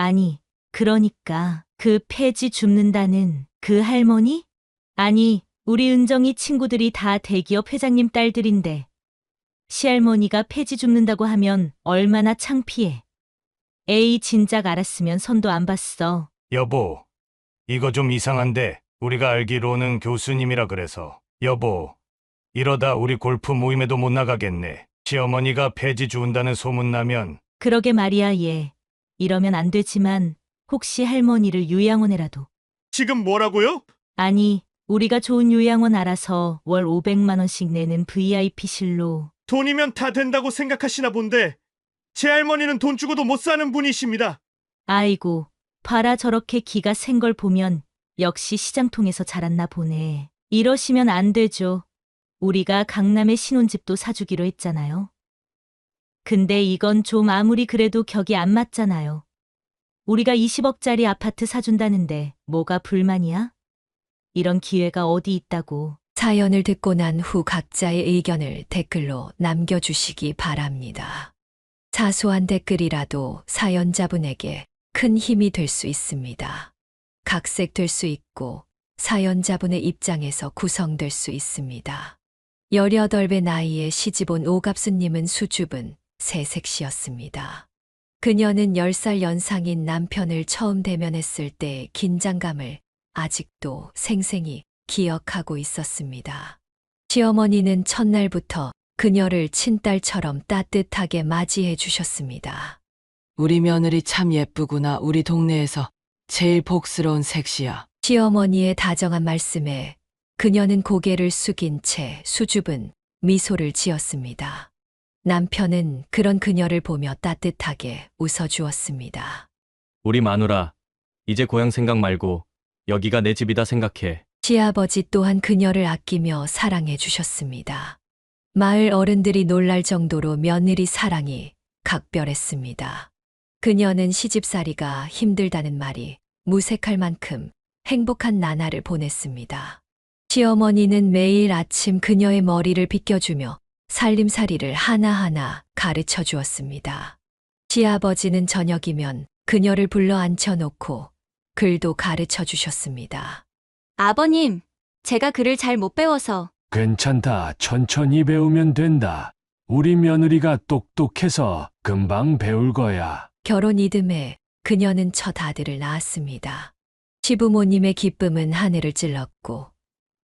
아니, 그러니까 그 폐지 줍는다는 그 할머니? 아니, 우리 은정이 친구들이 다 대기업 회장님 딸들인데 시할머니가 폐지 줍는다고 하면 얼마나 창피해. 에이, 진작 알았으면 손도 안 봤어. 여보, 이거 좀 이상한데 우리가 알기로는 교수님이라 그래서. 여보, 이러다 우리 골프 모임에도 못 나가겠네. 시어머니가 폐지 주운다는 소문나면. 그러게 말이야, 얘. 이러면 안 되지만 혹시 할머니를 요양원에라도. 지금 뭐라고요? 아니, 우리가 좋은 요양원 알아서 월 500만 원씩 내는 VIP실로. 돈이면 다 된다고 생각하시나 본데 제 할머니는 돈 주고도 못 사는 분이십니다. 아이고, 봐라, 저렇게 기가 센 걸 보면 역시 시장통에서 자랐나 보네. 이러시면 안 되죠. 우리가 강남에 신혼집도 사주기로 했잖아요. 근데 이건 좀 아무리 그래도 격이 안 맞잖아요. 우리가 20억짜리 아파트 사준다는데 뭐가 불만이야? 이런 기회가 어디 있다고. 사연을 듣고 난 후 각자의 의견을 댓글로 남겨주시기 바랍니다. 사소한 댓글이라도 사연자분에게 큰 힘이 될 수 있습니다. 각색될 수 있고 사연자분의 입장에서 구성될 수 있습니다. 18배 나이에 시집온 오갑수님은 수줍은 새색시였습니다. 그녀는 10살 연상인 남편을 처음 대면했을 때의 긴장감을 아직도 생생히 기억하고 있었습니다. 시어머니는 첫날부터 그녀를 친딸처럼 따뜻하게 맞이해 주셨습니다. 우리 며느리 참 예쁘구나. 우리 동네에서 제일 복스러운 색시야. 시어머니의 다정한 말씀에 그녀는 고개를 숙인 채 수줍은 미소를 지었습니다. 남편은 그런 그녀를 보며 따뜻하게 웃어주었습니다. 우리 마누라, 이제 고향 생각 말고 여기가 내 집이다 생각해. 시아버지 또한 그녀를 아끼며 사랑해 주셨습니다. 마을 어른들이 놀랄 정도로 며느리 사랑이 각별했습니다. 그녀는 시집살이가 힘들다는 말이 무색할 만큼 행복한 나날을 보냈습니다. 시어머니는 매일 아침 그녀의 머리를 빗겨주며 살림살이를 하나하나 가르쳐 주었습니다. 시아버지는 저녁이면 그녀를 불러 앉혀놓고 글도 가르쳐 주셨습니다. 아버님, 제가 글을 잘 못 배워서. 괜찮다. 천천히 배우면 된다. 우리 며느리가 똑똑해서 금방 배울 거야. 결혼 이듬해 그녀는 첫 아들을 낳았습니다. 시부모님의 기쁨은 하늘을 찔렀고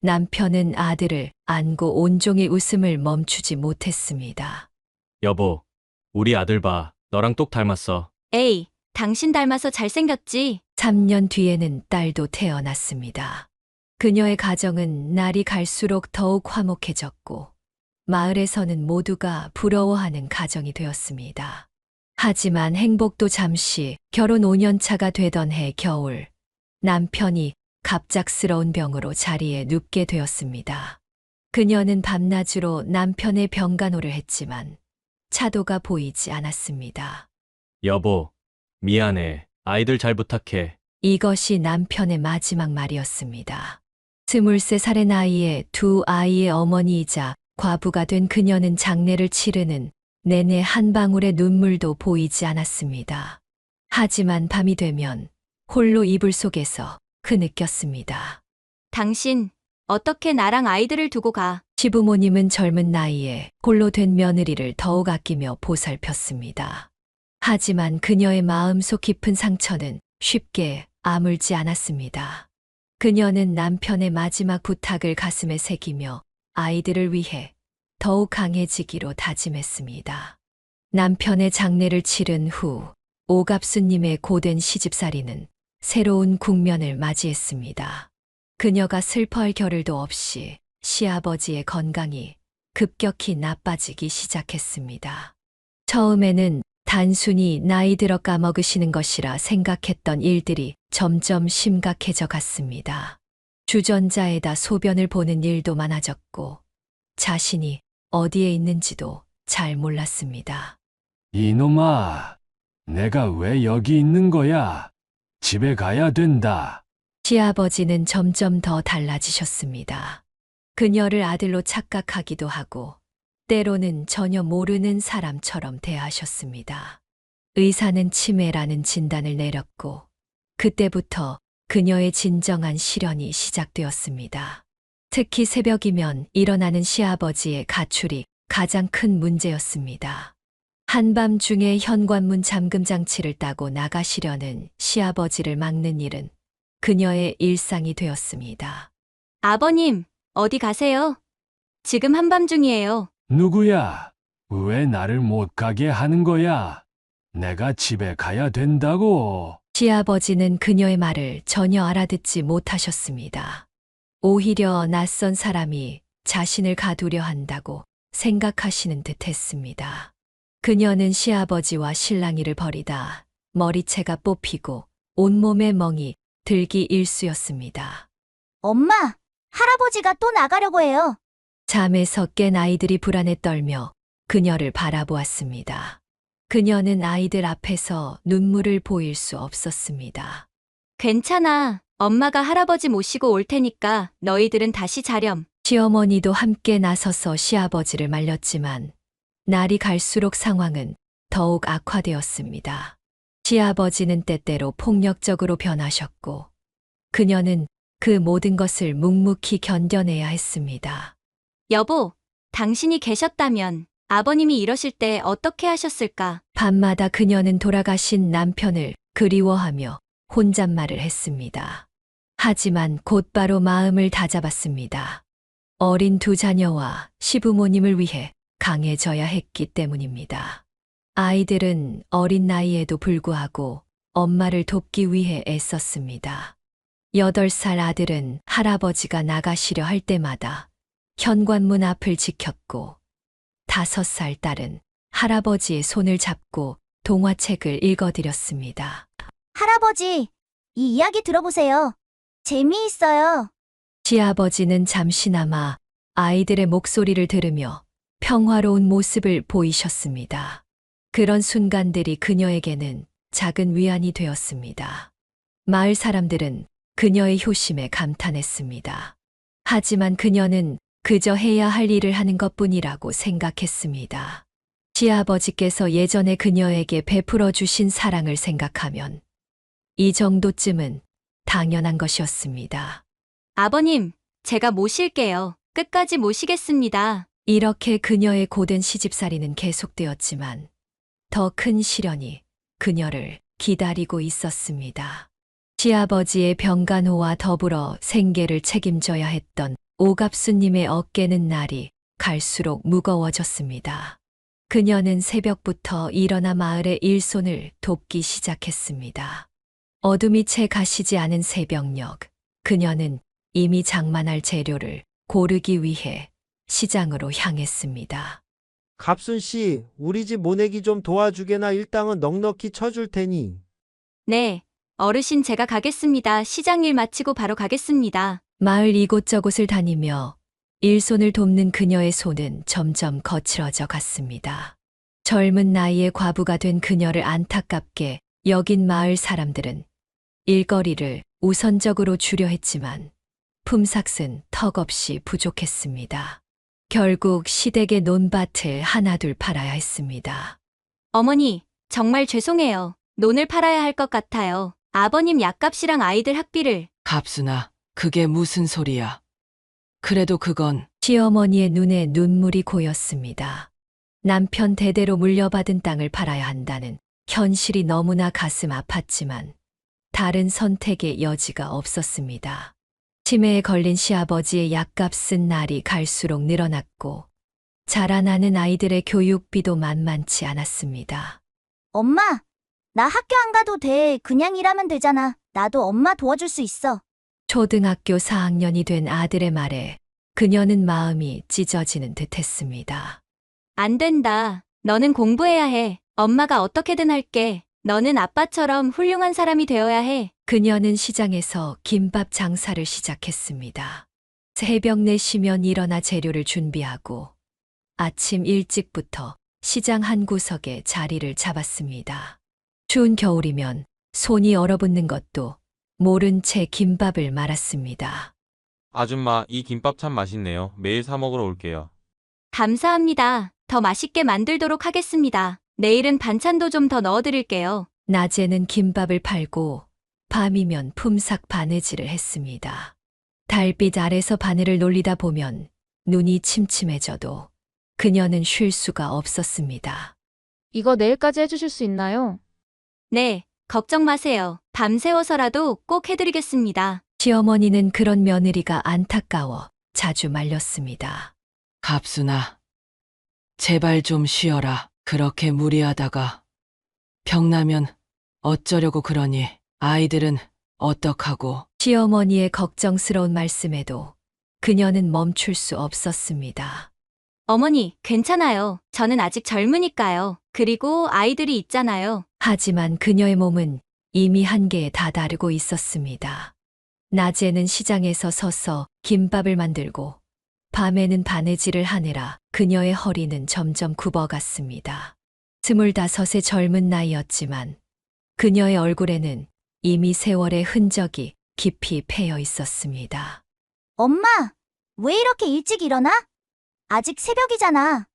남편은 아들을 안고 온종일 웃음을 멈추지 못했습니다. 여보, 우리 아들 봐. 너랑 똑 닮았어. 에이, 당신 닮아서 잘생겼지. 3년 뒤에는 딸도 태어났습니다. 그녀의 가정은 날이 갈수록 더욱 화목해졌고 마을에서는 모두가 부러워하는 가정이 되었습니다. 하지만 행복도 잠시 결혼 5년 차가 되던 해 겨울 남편이 갑작스러운 병으로 자리에 눕게 되었습니다. 그녀는 밤낮으로 남편의 병간호를 했지만 차도가 보이지 않았습니다. 여보, 미안해. 아이들 잘 부탁해. 이것이 남편의 마지막 말이었습니다. 23살의 나이에 두 아이의 어머니이자 과부가 된 그녀는 장례를 치르는 내내 한 방울의 눈물도 보이지 않았습니다. 하지만 밤이 되면 홀로 이불 속에서 느꼈습니다. 당신, 어떻게 나랑 아이들을 두고 가? 시부모님은 젊은 나이에 홀로 된 며느리를 더욱 아끼며 보살폈습니다. 하지만 그녀의 마음속 깊은 상처는 쉽게 아물지 않았습니다. 그녀는 남편의 마지막 부탁을 가슴에 새기며 아이들을 위해 더욱 강해지기로 다짐했습니다. 남편의 장례를 치른 후 오갑수님의 고된 시집살이는 새로운 국면을 맞이했습니다. 그녀가 슬퍼할 겨를도 없이 시아버지의 건강이 급격히 나빠지기 시작했습니다. 처음에는 단순히 나이 들어 까먹으시는 것이라 생각했던 일들이 점점 심각해져 갔습니다. 주전자에다 소변을 보는 일도 많아졌고 자신이 어디에 있는지도 잘 몰랐습니다. 이놈아, 내가 왜 여기 있는 거야? 집에 가야 된다. 시아버지는 점점 더 달라지셨습니다. 그녀를 아들로 착각하기도 하고 때로는 전혀 모르는 사람처럼 대하셨습니다. 의사는 치매라는 진단을 내렸고, 그때부터 그녀의 진정한 시련이 시작되었습니다. 특히 새벽이면 일어나는 시아버지의 가출이 가장 큰 문제였습니다. 한밤중에 현관문 잠금 장치를 따고 나가시려는 시아버지를 막는 일은 그녀의 일상이 되었습니다. 아버님, 어디 가세요? 지금 한밤중이에요. 누구야? 왜 나를 못 가게 하는 거야? 내가 집에 가야 된다고. 시아버지는 그녀의 말을 전혀 알아듣지 못하셨습니다. 오히려 낯선 사람이 자신을 가두려 한다고 생각하시는 듯 했습니다. 그녀는 시아버지와 실랑이를 벌이다 머리채가 뽑히고 온몸에 멍이 들기 일쑤였습니다. 엄마, 할아버지가 또 나가려고 해요. 잠에서 깬 아이들이 불안에 떨며 그녀를 바라보았습니다. 그녀는 아이들 앞에서 눈물을 보일 수 없었습니다. 괜찮아. 엄마가 할아버지 모시고 올 테니까 너희들은 다시 자렴. 시어머니도 함께 나서서 시아버지를 말렸지만 날이 갈수록 상황은 더욱 악화되었습니다. 시아버지는 때때로 폭력적으로 변하셨고 그녀는 그 모든 것을 묵묵히 견뎌내야 했습니다. 여보, 당신이 계셨다면 아버님이 이러실 때 어떻게 하셨을까? 밤마다 그녀는 돌아가신 남편을 그리워하며 혼잣말을 했습니다. 하지만 곧바로 마음을 다잡았습니다. 어린 두 자녀와 시부모님을 위해 강해져야 했기 때문입니다. 아이들은 어린 나이에도 불구하고 엄마를 돕기 위해 애썼습니다. 8살 아들은 할아버지가 나가시려 할 때마다 현관문 앞을 지켰고 5살 딸은 할아버지의 손을 잡고 동화책을 읽어드렸습니다. 할아버지, 이 이야기 들어보세요. 재미있어요. 시아버지는 잠시나마 아이들의 목소리를 들으며 평화로운 모습을 보이셨습니다. 그런 순간들이 그녀에게는 작은 위안이 되었습니다. 마을 사람들은 그녀의 효심에 감탄했습니다. 하지만 그녀는 그저 해야 할 일을 하는 것뿐이라고 생각했습니다. 시아버지께서 예전에 그녀에게 베풀어 주신 사랑을 생각하면 이 정도쯤은 당연한 것이었습니다. 아버님, 제가 모실게요. 끝까지 모시겠습니다. 이렇게 그녀의 고된 시집살이는 계속되었지만 더 큰 시련이 그녀를 기다리고 있었습니다. 시아버지의 병간호와 더불어 생계를 책임져야 했던 오갑수님의 어깨는 날이 갈수록 무거워졌습니다. 그녀는 새벽부터 일어나 마을의 일손을 돕기 시작했습니다. 어둠이 채 가시지 않은 새벽녘, 그녀는 이미 장만할 재료를 고르기 위해 시장으로 향했습니다. 갑순 씨, 우리 집 모내기 좀 도와주게나 일당은 넉넉히 쳐줄 테니. 네, 어르신 제가 가겠습니다. 시장 일 마치고 바로 가겠습니다. 마을 이곳저곳을 다니며 일손을 돕는 그녀의 손은 점점 거칠어져 갔습니다. 젊은 나이에 과부가 된 그녀를 안타깝게 여긴 마을 사람들은 일거리를 우선적으로 주려 했지만 품삯은 턱없이 부족했습니다. 결국 시댁의 논밭을 하나둘 팔아야 했습니다. 어머니, 정말 죄송해요. 논을 팔아야 할 것 같아요. 아버님 약값이랑 아이들 학비를. 갑순아, 그게 무슨 소리야? 그래도 그건 시어머니의 눈에 눈물이 고였습니다. 남편 대대로 물려받은 땅을 팔아야 한다는 현실이 너무나 가슴 아팠지만 다른 선택의 여지가 없었습니다. 치매에 걸린 시아버지의 약값은 날이 갈수록 늘어났고 자라나는 아이들의 교육비도 만만치 않았습니다. 엄마, 나 학교 안 가도 돼. 그냥 일하면 되잖아. 나도 엄마 도와줄 수 있어. 초등학교 4학년이 된 아들의 말에 그녀는 마음이 찢어지는 듯했습니다. 안 된다. 너는 공부해야 해. 엄마가 어떻게든 할게. 너는 아빠처럼 훌륭한 사람이 되어야 해. 그녀는 시장에서 김밥 장사를 시작했습니다. 새벽 4시면 일어나 재료를 준비하고 아침 일찍부터 시장 한 구석에 자리를 잡았습니다. 추운 겨울이면 손이 얼어붙는 것도 모른 채 김밥을 말았습니다. 아줌마, 이 김밥 참 맛있네요. 매일 사 먹으러 올게요. 감사합니다. 더 맛있게 만들도록 하겠습니다. 내일은 반찬도 좀 더 넣어드릴게요. 낮에는 김밥을 팔고 밤이면 품삯 바느질을 했습니다. 달빛 아래서 바늘을 놀리다 보면 눈이 침침해져도 그녀는 쉴 수가 없었습니다. 이거 내일까지 해주실 수 있나요? 네, 걱정 마세요. 밤새워서라도 꼭 해드리겠습니다. 시어머니는 그런 며느리가 안타까워 자주 말렸습니다. 갑순아, 제발 좀 쉬어라. 그렇게 무리하다가 병나면 어쩌려고 그러니? 아이들은 어떡하고? 시어머니의 걱정스러운 말씀에도 그녀는 멈출 수 없었습니다. 어머니, 괜찮아요. 저는 아직 젊으니까요. 그리고 아이들이 있잖아요. 하지만 그녀의 몸은 이미 한계에 다다르고 있었습니다. 낮에는 시장에서 서서 김밥을 만들고 밤에는 바느질을 하느라 그녀의 허리는 점점 굽어갔습니다. 25의 젊은 나이였지만 그녀의 얼굴에는 이미 세월의 흔적이 깊이 패여 있었습니다. 엄마, 왜 이렇게 일찍 일어나? 아직 새벽이잖아.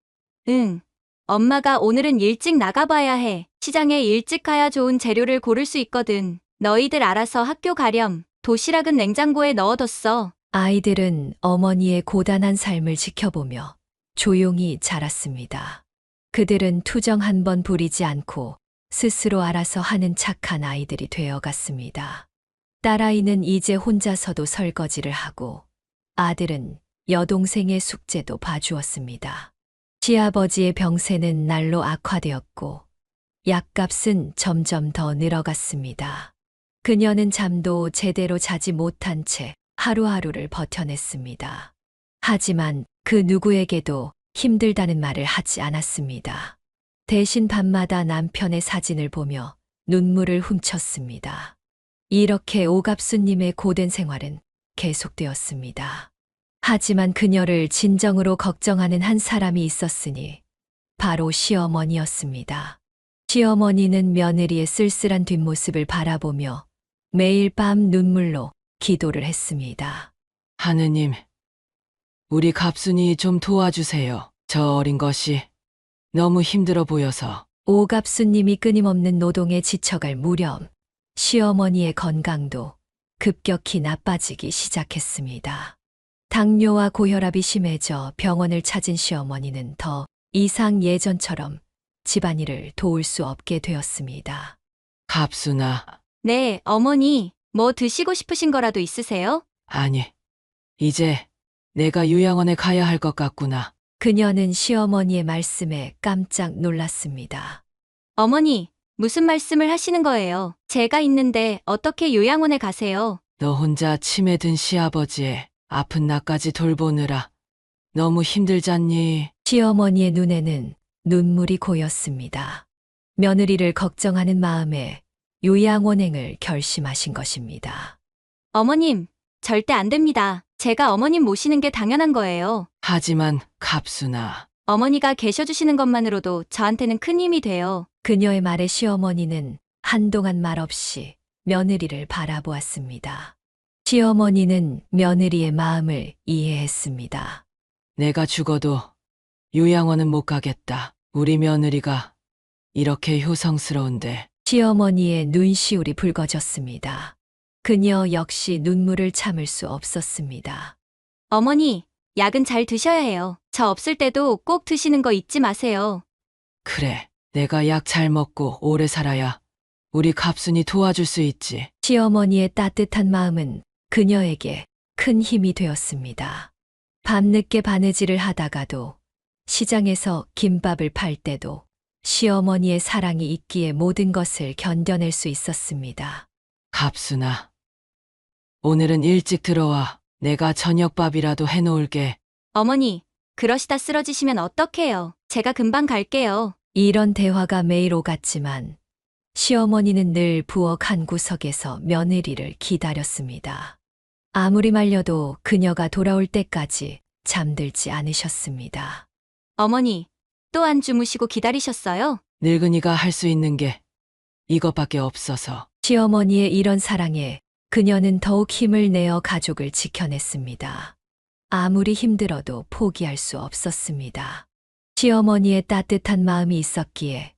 응. 엄마가 오늘은 일찍 나가봐야 해. 시장에 일찍 가야 좋은 재료를 고를 수 있거든. 너희들 알아서 학교 가렴. 도시락은 냉장고에 넣어뒀어. 아이들은 어머니의 고단한 삶을 지켜보며 조용히 자랐습니다. 그들은 투정 한 번 부리지 않고 스스로 알아서 하는 착한 아이들이 되어갔습니다. 딸아이는 이제 혼자서도 설거지를 하고 아들은 여동생의 숙제도 봐주었습니다. 시아버지의 병세는 날로 악화되었고 약값은 점점 더 늘어갔습니다. 그녀는 잠도 제대로 자지 못한 채 하루하루를 버텨냈습니다. 하지만 그 누구에게도 힘들다는 말을 하지 않았습니다. 대신 밤마다 남편의 사진을 보며 눈물을 훔쳤습니다. 이렇게 오갑수님의 고된 생활은 계속되었습니다. 하지만 그녀를 진정으로 걱정하는 한 사람이 있었으니 바로 시어머니였습니다. 시어머니는 며느리의 쓸쓸한 뒷모습을 바라보며 매일 밤 눈물로 기도를 했습니다. 하느님, 우리 갑순이 좀 도와주세요. 저 어린 것이 너무 힘들어 보여서. 오갑수님이 끊임없는 노동에 지쳐갈 무렵 시어머니의 건강도 급격히 나빠지기 시작했습니다. 당뇨와 고혈압이 심해져 병원을 찾은 시어머니는 더 이상 예전처럼 집안일을 도울 수 없게 되었습니다. 갑순아, 네, 어머니. 뭐 드시고 싶으신 거라도 있으세요? 아니, 이제 내가 요양원에 가야 할 것 같구나. 그녀는 시어머니의 말씀에 깜짝 놀랐습니다. 어머니, 무슨 말씀을 하시는 거예요? 제가 있는데 어떻게 요양원에 가세요? 너 혼자 치매 든 시아버지의 아픈 나까지 돌보느라 너무 힘들잖니? 시어머니의 눈에는 눈물이 고였습니다. 며느리를 걱정하는 마음에 요양원행을 결심하신 것입니다. 어머님, 절대 안 됩니다. 제가 어머님 모시는 게 당연한 거예요. 하지만 갑순아, 어머니가 계셔주시는 것만으로도 저한테는 큰 힘이 돼요. 그녀의 말에 시어머니는 한동안 말없이 며느리를 바라보았습니다. 시어머니는 며느리의 마음을 이해했습니다. 내가 죽어도 요양원은 못 가겠다. 우리 며느리가 이렇게 효성스러운데. 시어머니의 눈시울이 붉어졌습니다. 그녀 역시 눈물을 참을 수 없었습니다. 어머니, 약은 잘 드셔야 해요. 저 없을 때도 꼭 드시는 거 잊지 마세요. 그래, 내가 약 잘 먹고 오래 살아야 우리 갑순이 도와줄 수 있지. 시어머니의 따뜻한 마음은 그녀에게 큰 힘이 되었습니다. 밤늦게 바느질을 하다가도 시장에서 김밥을 팔 때도 시어머니의 사랑이 있기에 모든 것을 견뎌낼 수 있었습니다. 갑순아, 오늘은 일찍 들어와. 내가 저녁밥이라도 해놓을게. 어머니, 그러시다 쓰러지시면 어떡해요? 제가 금방 갈게요. 이런 대화가 매일 오갔지만 시어머니는 늘 부엌 한 구석에서 며느리를 기다렸습니다. 아무리 말려도 그녀가 돌아올 때까지 잠들지 않으셨습니다. 어머니, 또 안 주무시고 기다리셨어요? 늙은이가 할 수 있는 게 이것밖에 없어서. 시어머니의 이런 사랑에 그녀는 더욱 힘을 내어 가족을 지켜냈습니다. 아무리 힘들어도 포기할 수 없었습니다. 시어머니의 따뜻한 마음이 있었기에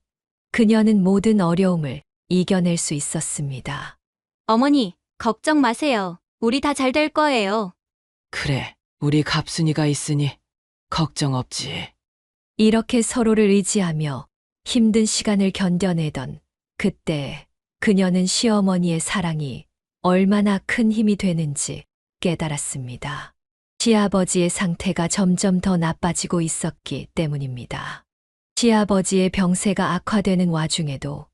그녀는 모든 어려움을 이겨낼 수 있었습니다. 어머니, 걱정 마세요. 우리 다 잘 될 거예요. 그래, 우리 갑순이가 있으니 걱정 없지. 이렇게 서로를 의지하며 힘든 시간을 견뎌내던 그때 그녀는 시어머니의 사랑이 얼마나 큰 힘이 되는지 깨달았습니다. 시아버지의 상태가 점점 더 나빠지고 있었기 때문입니다. 시아버지의 병세가 악화되는 와중에도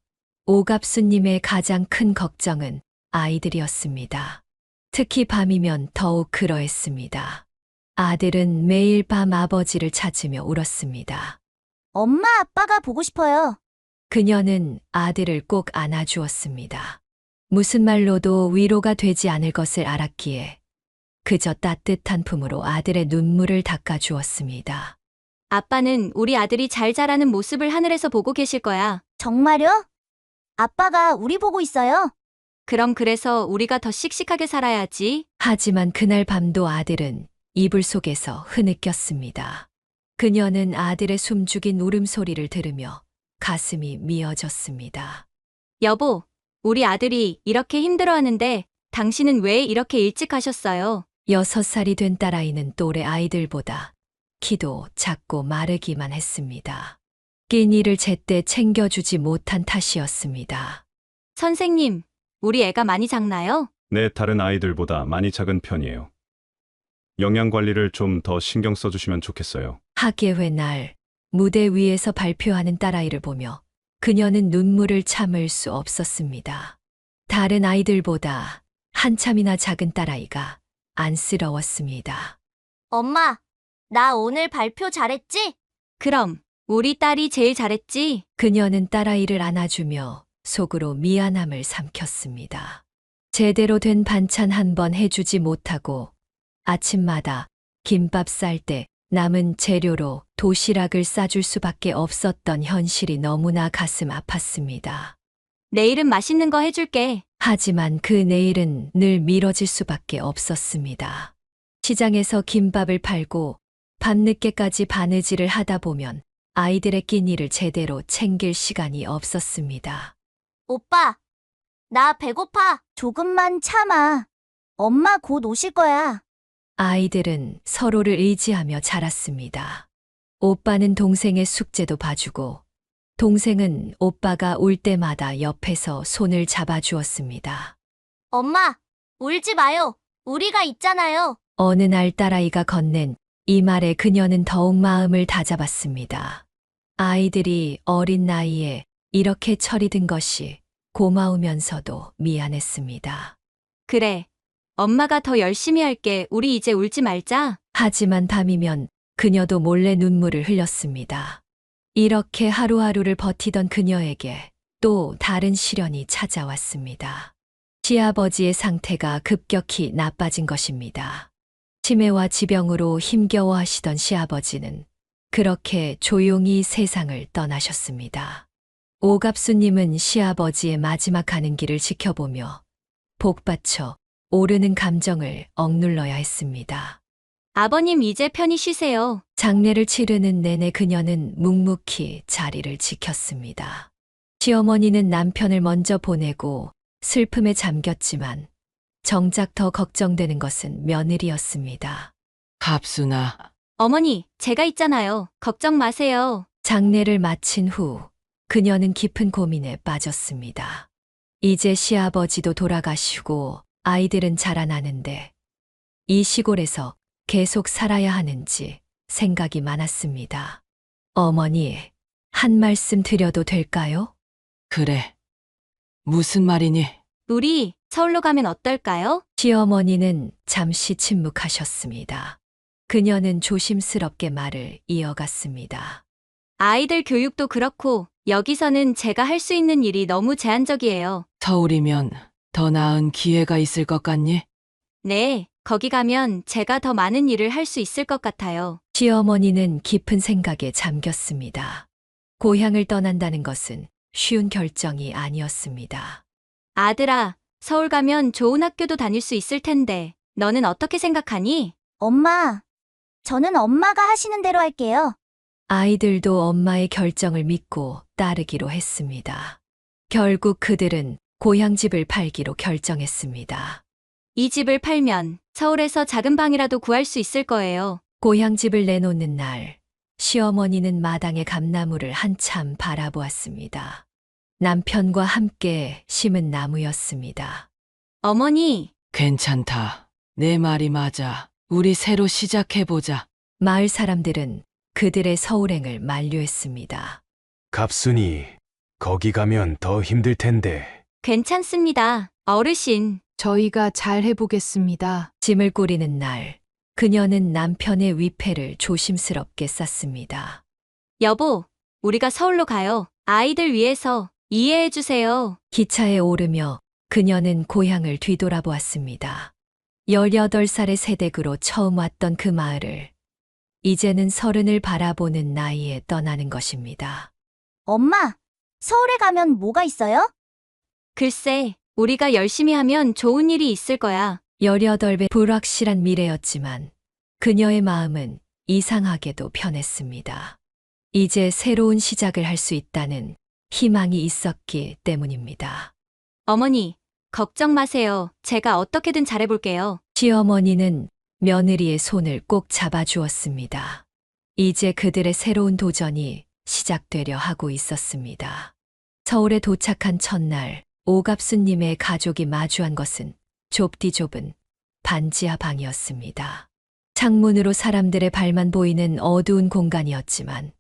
오갑수님의 가장 큰 걱정은 아이들이었습니다. 특히 밤이면 더욱 그러했습니다. 아들은 매일 밤 아버지를 찾으며 울었습니다. 엄마, 아빠가 보고 싶어요. 그녀는 아들을 꼭 안아주었습니다. 무슨 말로도 위로가 되지 않을 것을 알았기에 그저 따뜻한 품으로 아들의 눈물을 닦아주었습니다. 아빠는 우리 아들이 잘 자라는 모습을 하늘에서 보고 계실 거야. 정말요? 아빠가 우리 보고 있어요. 그럼 그래서 우리가 더 씩씩하게 살아야지. 하지만 그날 밤도 아들은 이불 속에서 흐느꼈습니다. 그녀는 아들의 숨죽인 울음소리를 들으며 가슴이 미어졌습니다. 여보, 우리 아들이 이렇게 힘들어하는데 당신은 왜 이렇게 일찍 하셨어요? 6살이 된 딸아이는 또래 아이들보다 키도 작고 마르기만 했습니다. 끼니를 제때 챙겨주지 못한 탓이었습니다. 선생님, 우리 애가 많이 작나요? 네, 다른 아이들보다 많이 작은 편이에요. 영양 관리를 좀 더 신경 써주시면 좋겠어요. 학예회 날 무대 위에서 발표하는 딸아이를 보며 그녀는 눈물을 참을 수 없었습니다. 다른 아이들보다 한참이나 작은 딸아이가 안쓰러웠습니다. 엄마, 나 오늘 발표 잘했지? 그럼 우리 딸이 제일 잘했지? 그녀는 딸아이를 안아주며 속으로 미안함을 삼켰습니다. 제대로 된 반찬 한 번 해주지 못하고 아침마다 김밥 쌀 때 남은 재료로 도시락을 싸줄 수밖에 없었던 현실이 너무나 가슴 아팠습니다. 내일은 맛있는 거 해줄게. 하지만 그 내일은 늘 미뤄질 수밖에 없었습니다. 시장에서 김밥을 팔고 밤늦게까지 바느질을 하다 보면 아이들의 끼니를 제대로 챙길 시간이 없었습니다. 오빠, 나 배고파. 조금만 참아. 엄마 곧 오실 거야. 아이들은 서로를 의지하며 자랐습니다. 오빠는 동생의 숙제도 봐주고 동생은 오빠가 울 때마다 옆에서 손을 잡아주었습니다. 엄마, 울지 마요. 우리가 있잖아요. 어느 날 딸아이가 건넨 이 말에 그녀는 더욱 마음을 다잡았습니다. 아이들이 어린 나이에 이렇게 철이 든 것이 고마우면서도 미안했습니다. 그래. 엄마가 더 열심히 할게. 우리 이제 울지 말자. 하지만 밤이면 그녀도 몰래 눈물을 흘렸습니다. 이렇게 하루하루를 버티던 그녀에게 또 다른 시련이 찾아왔습니다. 시아버지의 상태가 급격히 나빠진 것입니다. 치매와 지병으로 힘겨워하시던 시아버지는 그렇게 조용히 세상을 떠나셨습니다. 오갑수님은 시아버지의 마지막 가는 길을 지켜보며 복받쳐 오르는 감정을 억눌러야 했습니다. 아버님 이제 편히 쉬세요. 장례를 치르는 내내 그녀는 묵묵히 자리를 지켰습니다. 시어머니는 남편을 먼저 보내고 슬픔에 잠겼지만 정작 더 걱정되는 것은 며느리였습니다. 갑순아, 어머니, 제가 있잖아요. 걱정 마세요. 장례를 마친 후 그녀는 깊은 고민에 빠졌습니다. 이제 시아버지도 돌아가시고 아이들은 자라나는데 이 시골에서 계속 살아야 하는지 생각이 많았습니다. 어머니, 한 말씀 드려도 될까요? 그래. 무슨 말이니? 우리 서울로 가면 어떨까요? 시어머니는 잠시 침묵하셨습니다. 그녀는 조심스럽게 말을 이어갔습니다. 아이들 교육도 그렇고 여기서는 제가 할 수 있는 일이 너무 제한적이에요. 서울이면 더 나은 기회가 있을 것 같니? 네, 거기 가면 제가 더 많은 일을 할 수 있을 것 같아요. 시어머니는 깊은 생각에 잠겼습니다. 고향을 떠난다는 것은 쉬운 결정이 아니었습니다. 아들아, 서울 가면 좋은 학교도 다닐 수 있을 텐데 너는 어떻게 생각하니? 엄마, 저는 엄마가 하시는 대로 할게요. 아이들도 엄마의 결정을 믿고 따르기로 했습니다. 결국 그들은 고향집을 팔기로 결정했습니다. 이 집을 팔면 서울에서 작은 방이라도 구할 수 있을 거예요. 고향집을 내놓는 날, 시어머니는 마당의 감나무를 한참 바라보았습니다. 남편과 함께 심은 나무였습니다. 어머니, 괜찮다. 내 말이 맞아. 우리 새로 시작해보자. 마을 사람들은 그들의 서울행을 만류했습니다. 갑순이, 거기 가면 더 힘들 텐데. 괜찮습니다. 어르신. 저희가 잘 해보겠습니다. 짐을 꾸리는 날, 그녀는 남편의 위패를 조심스럽게 쌌습니다. 여보, 우리가 서울로 가요. 아이들 위해서 이해해 주세요. 기차에 오르며 그녀는 고향을 뒤돌아보았습니다. 18살의 새댁으로 처음 왔던 그 마을을 이제는 30을 바라보는 나이에 떠나는 것입니다. 엄마, 서울에 가면 뭐가 있어요? 글쎄, 우리가 열심히 하면 좋은 일이 있을 거야. 18배 불확실한 미래였지만 그녀의 마음은 이상하게도 편했습니다. 이제 새로운 시작을 할 수 있다는 희망이 있었기 때문입니다. 어머니, 걱정 마세요. 제가 어떻게든 잘해볼게요. 시어머니는 며느리의 손을 꼭 잡아주었습니다. 이제 그들의 새로운 도전이 시작되려 하고 있었습니다. 서울에 도착한 첫날, 오갑수님의 가족이 마주한 것은 좁디 좁은 반지하 방이었습니다. 창문으로 사람들의 발만 보이는 어두운 공간이었지만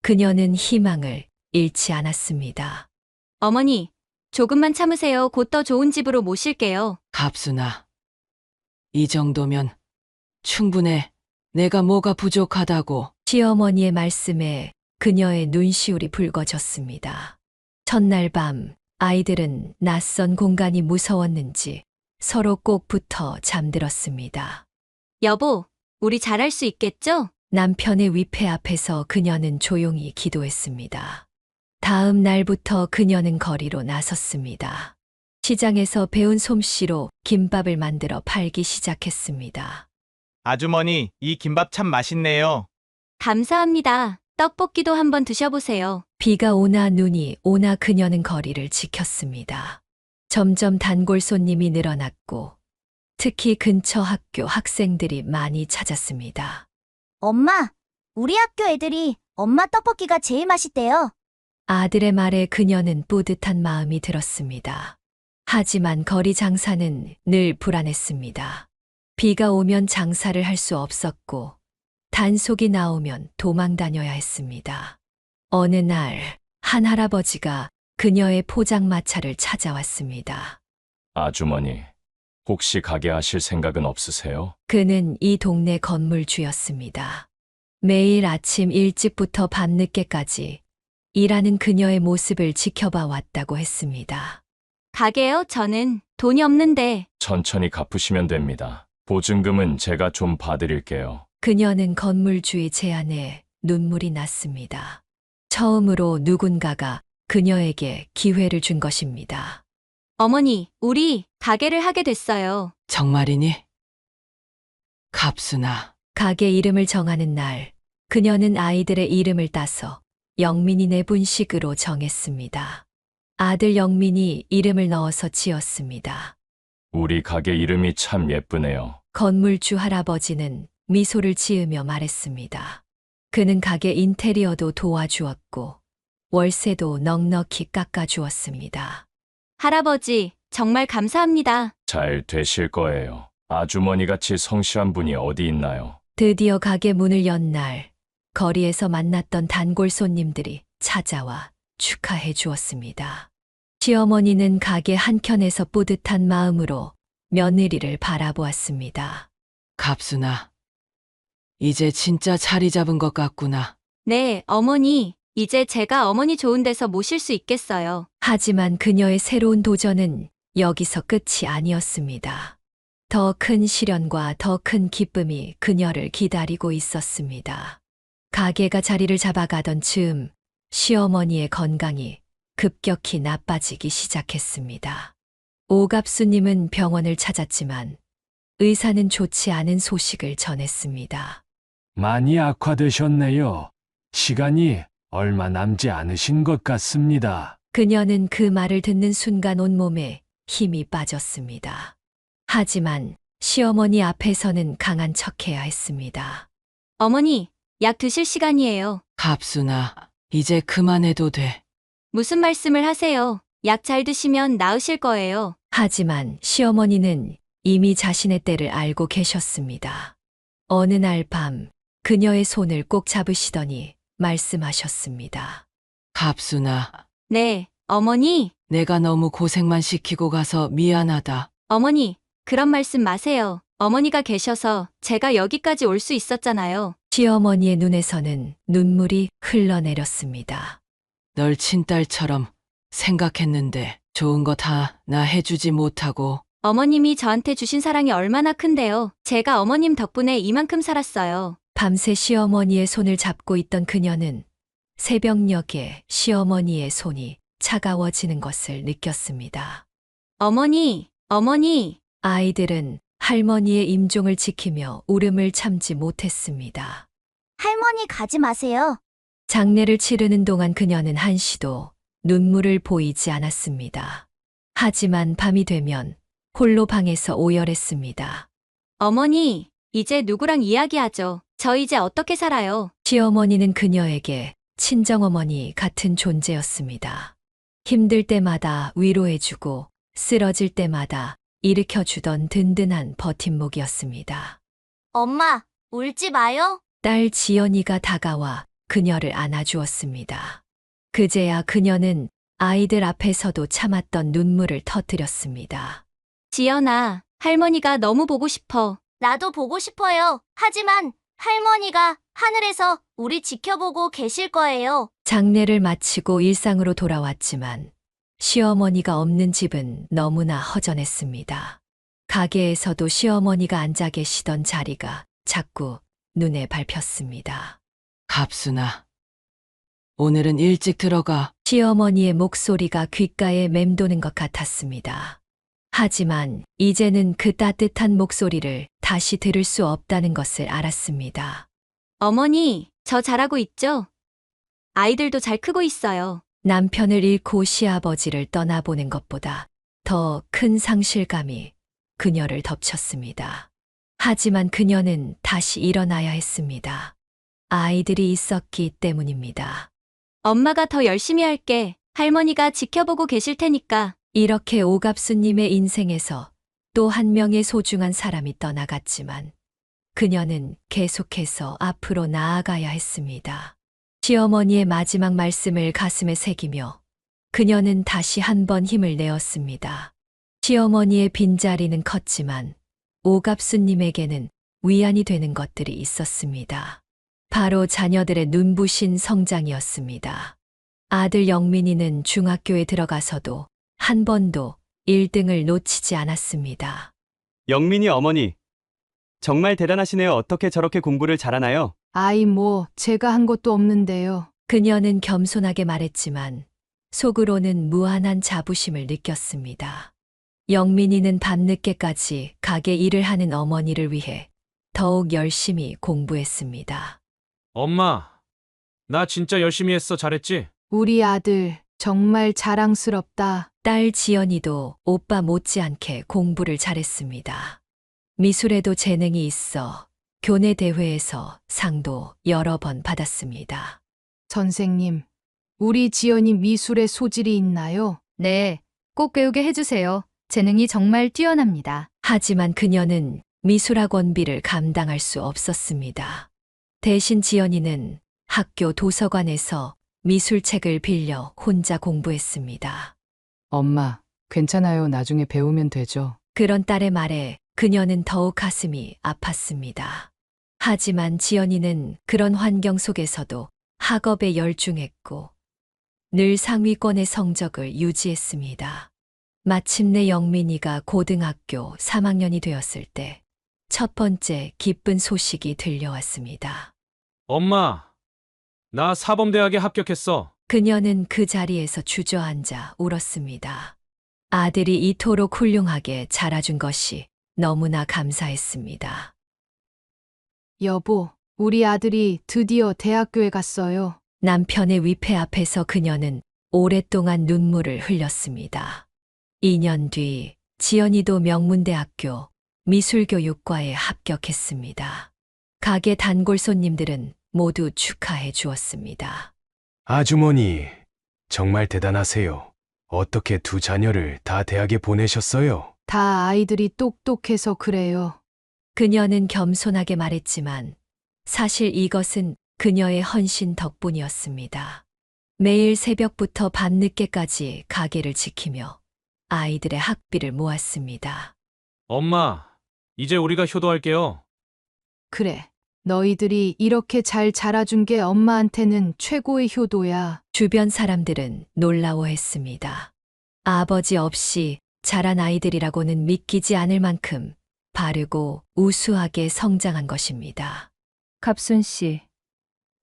그녀는 희망을 잃지 않았습니다. 어머니, 조금만 참으세요. 곧 더 좋은 집으로 모실게요. 갑순아. 이 정도면 충분해. 내가 뭐가 부족하다고. 시어머니의 말씀에 그녀의 눈시울이 붉어졌습니다. 첫날 밤 아이들은 낯선 공간이 무서웠는지 서로 꼭 붙어 잠들었습니다. 여보, 우리 잘할 수 있겠죠? 남편의 위패 앞에서 그녀는 조용히 기도했습니다. 다음 날부터 그녀는 거리로 나섰습니다. 시장에서 배운 솜씨로 김밥을 만들어 팔기 시작했습니다. 아주머니, 이 김밥 참 맛있네요. 감사합니다. 떡볶이도 한번 드셔보세요. 비가 오나 눈이 오나 그녀는 거리를 지켰습니다. 점점 단골 손님이 늘어났고 특히 근처 학교 학생들이 많이 찾았습니다. 엄마, 우리 학교 애들이 엄마 떡볶이가 제일 맛있대요. 아들의 말에 그녀는 뿌듯한 마음이 들었습니다. 하지만 거리 장사는 늘 불안했습니다. 비가 오면 장사를 할 수 없었고 단속이 나오면 도망 다녀야 했습니다. 어느 날 한 할아버지가 그녀의 포장마차를 찾아왔습니다. 아주머니, 혹시 가게 하실 생각은 없으세요? 그는 이 동네 건물주였습니다. 매일 아침 일찍부터 밤늦게까지 일하는 그녀의 모습을 지켜봐 왔다고 했습니다. 가게요? 저는 돈이 없는데. 천천히 갚으시면 됩니다. 보증금은 제가 좀 봐드릴게요. 그녀는 건물주의 제안에 눈물이 났습니다. 처음으로 누군가가 그녀에게 기회를 준 것입니다. 어머니, 우리 가게를 하게 됐어요. 정말이니? 갑순아. 가게 이름을 정하는 날, 그녀는 아이들의 이름을 따서 영민이 내분식으로 정했습니다. 아들 영민이 이름을 넣어서 지었습니다. 우리 가게 이름이 참 예쁘네요. 건물주 할아버지는 미소를 지으며 말했습니다. 그는 가게 인테리어도 도와주었고 월세도 넉넉히 깎아주었습니다. 할아버지, 정말 감사합니다. 잘 되실 거예요. 아주머니같이 성실한 분이 어디 있나요? 드디어 가게 문을 연 날, 거리에서 만났던 단골 손님들이 찾아와 축하해 주었습니다. 시어머니는 가게 한켠에서 뿌듯한 마음으로 며느리를 바라보았습니다. 갑순아. 이제 진짜 자리 잡은 것 같구나. 네, 어머니. 이제 제가 어머니 좋은 데서 모실 수 있겠어요. 하지만 그녀의 새로운 도전은 여기서 끝이 아니었습니다. 더 큰 시련과 더 큰 기쁨이 그녀를 기다리고 있었습니다. 가게가 자리를 잡아가던 즈음 시어머니의 건강이 급격히 나빠지기 시작했습니다. 오갑수님은 병원을 찾았지만 의사는 좋지 않은 소식을 전했습니다. 많이 악화되셨네요. 시간이 얼마 남지 않으신 것 같습니다. 그녀는 그 말을 듣는 순간 온몸에 힘이 빠졌습니다. 하지만 시어머니 앞에서는 강한 척해야 했습니다. 어머니, 약 드실 시간이에요. 갑순아, 이제 그만해도 돼. 무슨 말씀을 하세요? 약 잘 드시면 나으실 거예요. 하지만 시어머니는 이미 자신의 때를 알고 계셨습니다. 어느 날 밤 그녀의 손을 꼭 잡으시더니 말씀하셨습니다. 갑순아, 네, 어머니. 내가 너무 고생만 시키고 가서 미안하다. 어머니, 그런 말씀 마세요. 어머니가 계셔서 제가 여기까지 올 수 있었잖아요. 시어머니의 눈에서는 눈물이 흘러내렸습니다. 널 친딸처럼 생각했는데 좋은 거 다 나 해주지 못하고. 어머님이 저한테 주신 사랑이 얼마나 큰데요. 제가 어머님 덕분에 이만큼 살았어요. 밤새 시어머니의 손을 잡고 있던 그녀는 새벽녘에 시어머니의 손이 차가워지는 것을 느꼈습니다. 어머니, 어머니. 아이들은 할머니의 임종을 지키며 울음을 참지 못했습니다. 할머니 가지 마세요. 장례를 치르는 동안 그녀는 한시도 눈물을 보이지 않았습니다. 하지만 밤이 되면 홀로 방에서 오열했습니다. 어머니, 이제 누구랑 이야기하죠? 저 이제 어떻게 살아요? 시어머니는 그녀에게 친정어머니 같은 존재였습니다. 힘들 때마다 위로해주고 쓰러질 때마다 일으켜주던 든든한 버팀목이었습니다. 엄마, 울지 마요. 딸 지연이가 다가와 그녀를 안아주었습니다. 그제야 그녀는 아이들 앞에서도 참았던 눈물을 터뜨렸습니다. 지연아, 할머니가 너무 보고 싶어. 나도 보고 싶어요. 하지만 할머니가 하늘에서 우리 지켜보고 계실 거예요. 장례를 마치고 일상으로 돌아왔지만 시어머니가 없는 집은 너무나 허전했습니다. 가게에서도 시어머니가 앉아 계시던 자리가 자꾸 눈에 밟혔습니다. 갑순아, 오늘은 일찍 들어가. 시어머니의 목소리가 귓가에 맴도는 것 같았습니다. 하지만 이제는 그 따뜻한 목소리를 다시 들을 수 없다는 것을 알았습니다. 어머니, 저 잘하고 있죠? 아이들도 잘 크고 있어요. 남편을 잃고 시아버지를 떠나보는 것보다 더 큰 상실감이 그녀를 덮쳤습니다. 하지만 그녀는 다시 일어나야 했습니다. 아이들이 있었기 때문입니다. 엄마가 더 열심히 할게. 할머니가 지켜보고 계실 테니까. 이렇게 오갑수님의 인생에서 또 한 명의 소중한 사람이 떠나갔지만 그녀는 계속해서 앞으로 나아가야 했습니다. 시어머니의 마지막 말씀을 가슴에 새기며 그녀는 다시 한 번 힘을 내었습니다. 시어머니의 빈자리는 컸지만 오갑수님에게는 위안이 되는 것들이 있었습니다. 바로 자녀들의 눈부신 성장이었습니다. 아들 영민이는 중학교에 들어가서도 한 번도 1등을 놓치지 않았습니다. 영민이 어머니, 정말 대단하시네요. 어떻게 저렇게 공부를 잘하나요? 아이 제가 한 것도 없는데요. 그녀는 겸손하게 말했지만 속으로는 무한한 자부심을 느꼈습니다. 영민이는 밤늦게까지 가게 일을 하는 어머니를 위해 더욱 열심히 공부했습니다. 엄마, 나 진짜 열심히 했어. 잘했지? 우리 아들 정말 자랑스럽다. 딸 지연이도 오빠 못지않게 공부를 잘했습니다. 미술에도 재능이 있어 교내 대회에서 상도 여러 번 받았습니다. 선생님, 우리 지연이 미술에 소질이 있나요? 네, 꼭 배우게 해주세요. 재능이 정말 뛰어납니다. 하지만 그녀는 미술학원비를 감당할 수 없었습니다. 대신 지연이는 학교 도서관에서 미술책을 빌려 혼자 공부했습니다. 엄마, 괜찮아요. 나중에 배우면 되죠. 그런 딸의 말에 그녀는 더욱 가슴이 아팠습니다. 하지만 지연이는 그런 환경 속에서도 학업에 열중했고 늘 상위권의 성적을 유지했습니다. 마침내 영민이가 고등학교 3학년이 되었을 때 첫 번째 기쁜 소식이 들려왔습니다. 엄마, 나 사범대학에 합격했어. 그녀는 그 자리에서 주저앉아 울었습니다. 아들이 이토록 훌륭하게 자라준 것이 너무나 감사했습니다. 여보, 우리 아들이 드디어 대학교에 갔어요. 남편의 위패 앞에서 그녀는 오랫동안 눈물을 흘렸습니다. 2년 뒤 지연이도 명문대학교 미술교육과에 합격했습니다. 가게 단골 손님들은 모두 축하해 주었습니다. 아주머니, 정말 대단하세요. 어떻게 두 자녀를 다 대학에 보내셨어요? 다 아이들이 똑똑해서 그래요. 그녀는 겸손하게 말했지만 사실 이것은 그녀의 헌신 덕분이었습니다. 매일 새벽부터 밤늦게까지 가게를 지키며 아이들의 학비를 모았습니다. 엄마, 이제 우리가 효도할게요. 그래. 너희들이 이렇게 잘 자라준 게 엄마한테는 최고의 효도야. 주변 사람들은 놀라워했습니다. 아버지 없이 자란 아이들이라고는 믿기지 않을 만큼 바르고 우수하게 성장한 것입니다. 갑순 씨,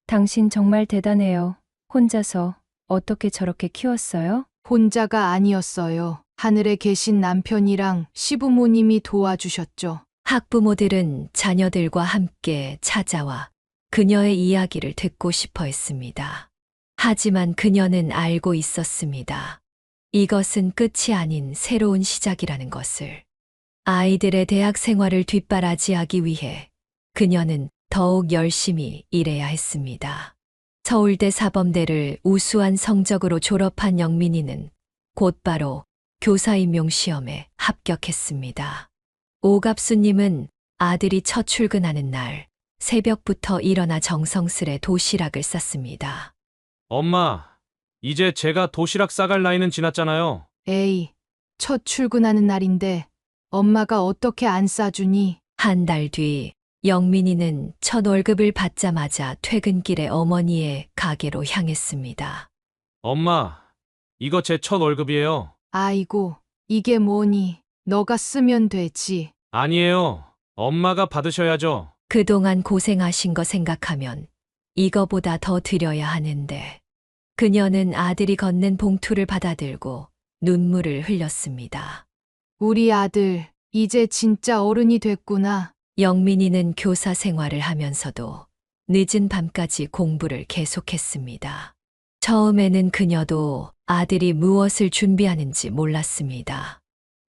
당신 정말 대단해요. 혼자서 어떻게 저렇게 키웠어요? 혼자가 아니었어요. 하늘에 계신 남편이랑 시부모님이 도와주셨죠. 학부모들은 자녀들과 함께 찾아와 그녀의 이야기를 듣고 싶어 했습니다. 하지만 그녀는 알고 있었습니다. 이것은 끝이 아닌 새로운 시작이라는 것을. 아이들의 대학 생활을 뒷바라지하기 위해 그녀는 더욱 열심히 일해야 했습니다. 서울대 사범대를 우수한 성적으로 졸업한 영민이는 곧바로 교사 임용 시험에 합격했습니다. 오갑수님은 아들이 첫 출근하는 날 새벽부터 일어나 정성스레 도시락을 쌌습니다. 엄마, 이제 제가 도시락 싸갈 나이는 지났잖아요. 에이, 첫 출근하는 날인데 엄마가 어떻게 안 싸주니? 한 달 뒤 영민이는 첫 월급을 받자마자 퇴근길에 어머니의 가게로 향했습니다. 엄마, 이거 제 첫 월급이에요. 아이고, 이게 뭐니? 너가 쓰면 되지. 아니에요. 엄마가 받으셔야죠. 그동안 고생하신 거 생각하면 이거보다 더 드려야 하는데. 그녀는 아들이 건넨 봉투를 받아들고 눈물을 흘렸습니다. 우리 아들, 이제 진짜 어른이 됐구나. 영민이는 교사 생활을 하면서도 늦은 밤까지 공부를 계속했습니다. 처음에는 그녀도 아들이 무엇을 준비하는지 몰랐습니다.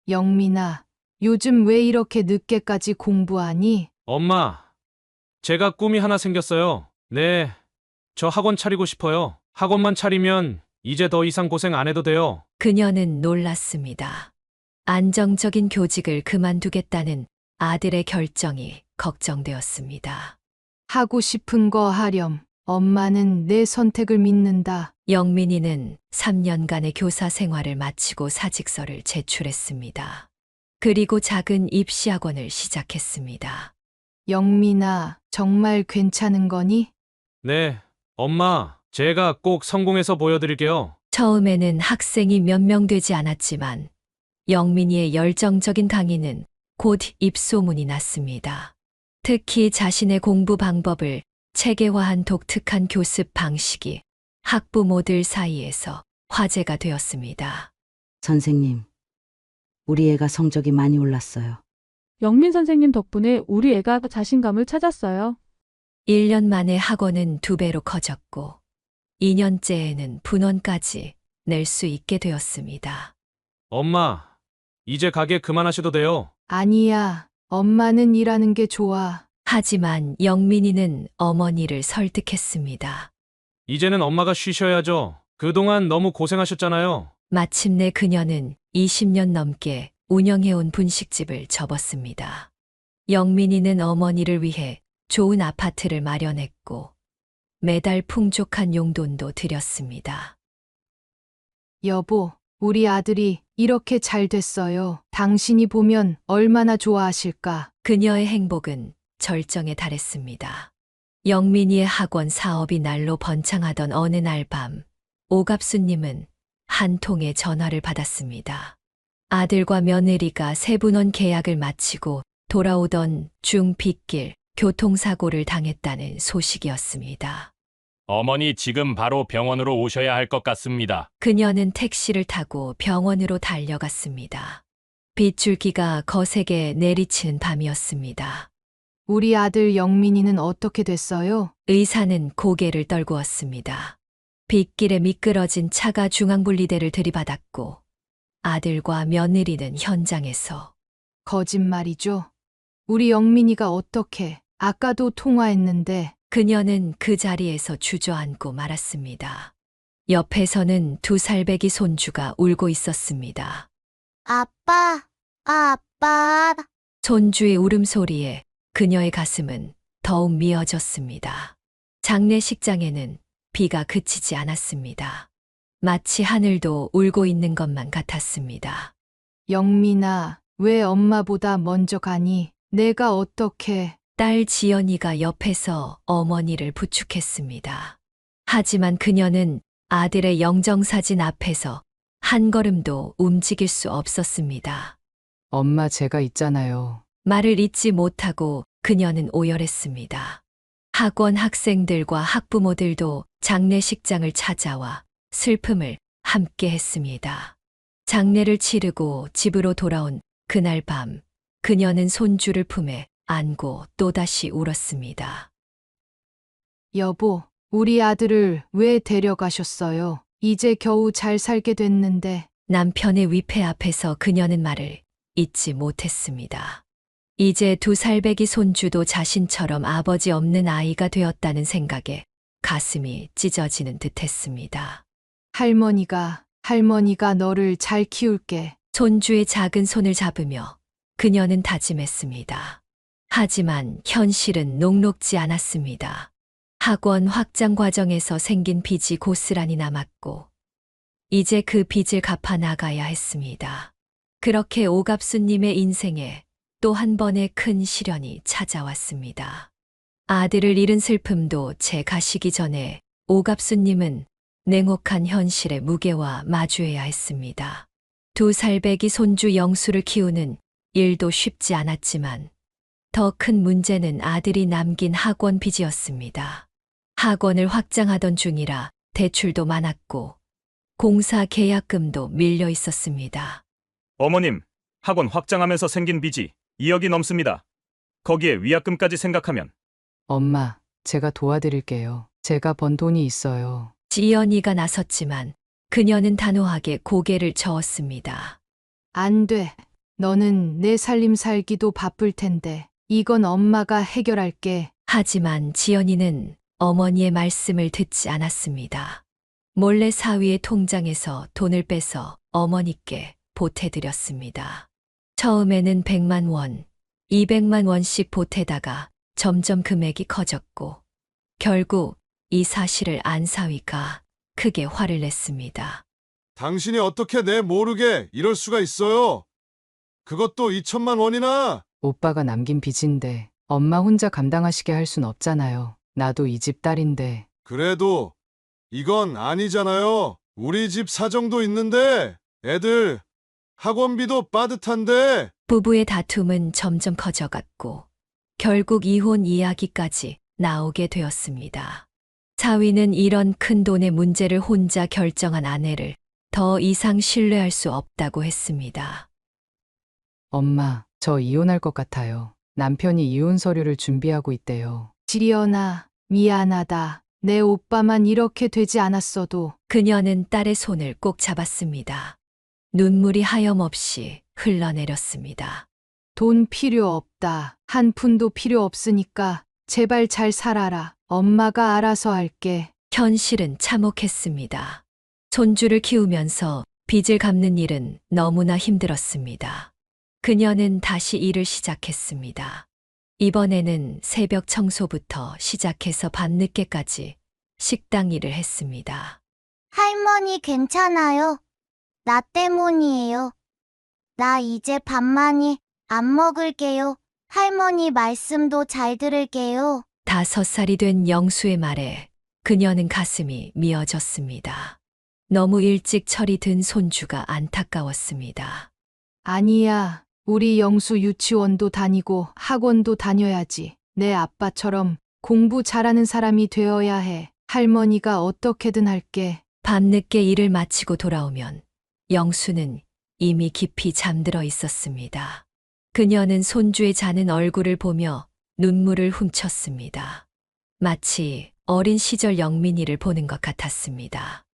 영민아, 요즘 왜 이렇게 늦게까지 공부하니? 엄마, 제가 꿈이 하나 생겼어요. 네, 저 학원 차리고 싶어요. 학원만 차리면 이제 더 이상 고생 안 해도 돼요. 그녀는 놀랐습니다. 안정적인 교직을 그만두겠다는 아들의 결정이 걱정되었습니다. 하고 싶은 거 하렴. 엄마는 내 선택을 믿는다. 영민이는 3년간의 교사 생활을 마치고 사직서를 제출했습니다. 그리고 작은 입시학원을 시작했습니다. 영민아, 정말 괜찮은 거니? 네, 엄마, 제가 꼭 성공해서 보여드릴게요. 처음에는 학생이 몇 명 되지 않았지만 영민이의 열정적인 강의는 곧 입소문이 났습니다. 특히 자신의 공부 방법을 체계화한 독특한 교습 방식이 학부모들 사이에서 화제가 되었습니다. 선생님, 우리 애가 성적이 많이 올랐어요. 영민 선생님 덕분에 우리 애가 자신감을 찾았어요. 1년 만에 학원은 2배로 커졌고 2년째에는 분원까지 낼 수 있게 되었습니다. 엄마, 이제 가게 그만하셔도 돼요. 아니야, 엄마는 일하는 게 좋아. 하지만 영민이는 어머니를 설득했습니다. 이제는 엄마가 쉬셔야죠. 그동안 너무 고생하셨잖아요. 마침내 그녀는 20년 넘게 운영해온 분식집을 접었습니다. 영민이는 어머니를 위해 좋은 아파트를 마련했고 매달 풍족한 용돈도 드렸습니다. 여보, 우리 아들이 이렇게 잘 됐어요. 당신이 보면 얼마나 좋아하실까? 그녀의 행복은 절정에 달했습니다. 영민이의 학원 사업이 날로 번창하던 어느 날 밤, 오갑수님은 한 통의 전화를 받았습니다. 아들과 며느리가 세분원 계약을 마치고 돌아오던 중 빗길 교통사고를 당했다는 소식이었습니다. 어머니 지금 바로 병원으로 오셔야 할 것 같습니다. 그녀는 택시를 타고 병원으로 달려갔습니다. 빗줄기가 거세게 내리치는 밤이었습니다. 우리 아들 영민이는 어떻게 됐어요? 의사는 고개를 떨구었습니다. 빗길에 미끄러진 차가 중앙분리대를 들이받았고 아들과 며느리는 현장에서 거짓말이죠. 우리 영민이가 어떻게, 아까도 통화했는데. 그녀는 그 자리에서 주저앉고 말았습니다. 옆에서는 2살배기 손주가 울고 있었습니다. 아빠, 아빠. 손주의 울음소리에 그녀의 가슴은 더욱 미어졌습니다. 장례식장에는 비가 그치지 않았습니다. 마치 하늘도 울고 있는 것만 같았습니다. 영민아, 왜 엄마보다 먼저 가니? 내가 어떻게... 딸 지연이가 옆에서 어머니를 부축했습니다. 하지만 그녀는 아들의 영정사진 앞에서 한 걸음도 움직일 수 없었습니다. 엄마 제가 있잖아요. 말을 잇지 못하고 그녀는 오열했습니다. 학원 학생들과 학부모들도 장례식장을 찾아와 슬픔을 함께 했습니다. 장례를 치르고 집으로 돌아온 그날 밤, 그녀는 손주를 품에 안고 또다시 울었습니다. 여보, 우리 아들을 왜 데려가셨어요? 이제 겨우 잘 살게 됐는데. 남편의 위패 앞에서 그녀는 말을 잇지 못했습니다. 이제 2살배기 손주도 자신처럼 아버지 없는 아이가 되었다는 생각에 가슴이 찢어지는 듯했습니다. 할머니가 너를 잘 키울게. 손주의 작은 손을 잡으며 그녀는 다짐했습니다. 하지만 현실은 녹록지 않았습니다. 학원 확장 과정에서 생긴 빚이 고스란히 남았고 이제 그 빚을 갚아 나가야 했습니다. 그렇게 오갑수님의 인생에 또 한 번의 큰 시련이 찾아왔습니다. 아들을 잃은 슬픔도 채 가시기 전에 오갑수님은 냉혹한 현실의 무게와 마주해야 했습니다. 2살배기 손주 영수를 키우는 일도 쉽지 않았지만 더 큰 문제는 아들이 남긴 학원 빚이었습니다. 학원을 확장하던 중이라 대출도 많았고 공사 계약금도 밀려 있었습니다. 어머님, 학원 확장하면서 생긴 빚이 2억이 넘습니다. 거기에 위약금까지 생각하면. 엄마, 제가 도와드릴게요. 제가 번 돈이 있어요. 지연이가 나섰지만 그녀는 단호하게 고개를 저었습니다. 안 돼. 너는 내 살림 살기도 바쁠 텐데. 이건 엄마가 해결할게. 하지만 지연이는 어머니의 말씀을 듣지 않았습니다. 몰래 사위의 통장에서 돈을 빼서 어머니께 보태드렸습니다. 처음에는 100만 원, 200만 원씩 보태다가 점점 금액이 커졌고 결국 이 사실을 안 사위가 크게 화를 냈습니다. 당신이 어떻게 내 모르게 이럴 수가 있어요? 그것도 2천만 원이나? 오빠가 남긴 빚인데 엄마 혼자 감당하시게 할 순 없잖아요. 나도 이 집 딸인데. 그래도 이건 아니잖아요. 우리 집 사정도 있는데 애들 학원비도 빠듯한데. 부부의 다툼은 점점 커져갔고 결국 이혼 이야기까지 나오게 되었습니다. 사위는 이런 큰 돈의 문제를 혼자 결정한 아내를 더 이상 신뢰할 수 없다고 했습니다. 엄마, 저 이혼할 것 같아요. 남편이 이혼 서류를 준비하고 있대요. 지연아, 미안하다. 내 오빠만 이렇게 되지 않았어도. 그녀는 딸의 손을 꼭 잡았습니다. 눈물이 하염없이 흘러내렸습니다. 돈 필요 없다. 한 푼도 필요 없으니까 제발 잘 살아라. 엄마가 알아서 할게. 현실은 참혹했습니다. 손주를 키우면서 빚을 갚는 일은 너무나 힘들었습니다. 그녀는 다시 일을 시작했습니다. 이번에는 새벽 청소부터 시작해서 밤늦게까지 식당 일을 했습니다. 할머니 괜찮아요? 나 때문이에요. 나 이제 밥 많이 안 먹을게요. 할머니 말씀도 잘 들을게요. 5살이 된 영수의 말에 그녀는 가슴이 미어졌습니다. 너무 일찍 철이 든 손주가 안타까웠습니다. 아니야. 우리 영수 유치원도 다니고 학원도 다녀야지. 내 아빠처럼 공부 잘하는 사람이 되어야 해. 할머니가 어떻게든 할게. 밤늦게 일을 마치고 돌아오면 영수는 이미 깊이 잠들어 있었습니다. 그녀는 손주의 자는 얼굴을 보며 눈물을 훔쳤습니다. 마치 어린 시절 영민이를 보는 것 같았습니다.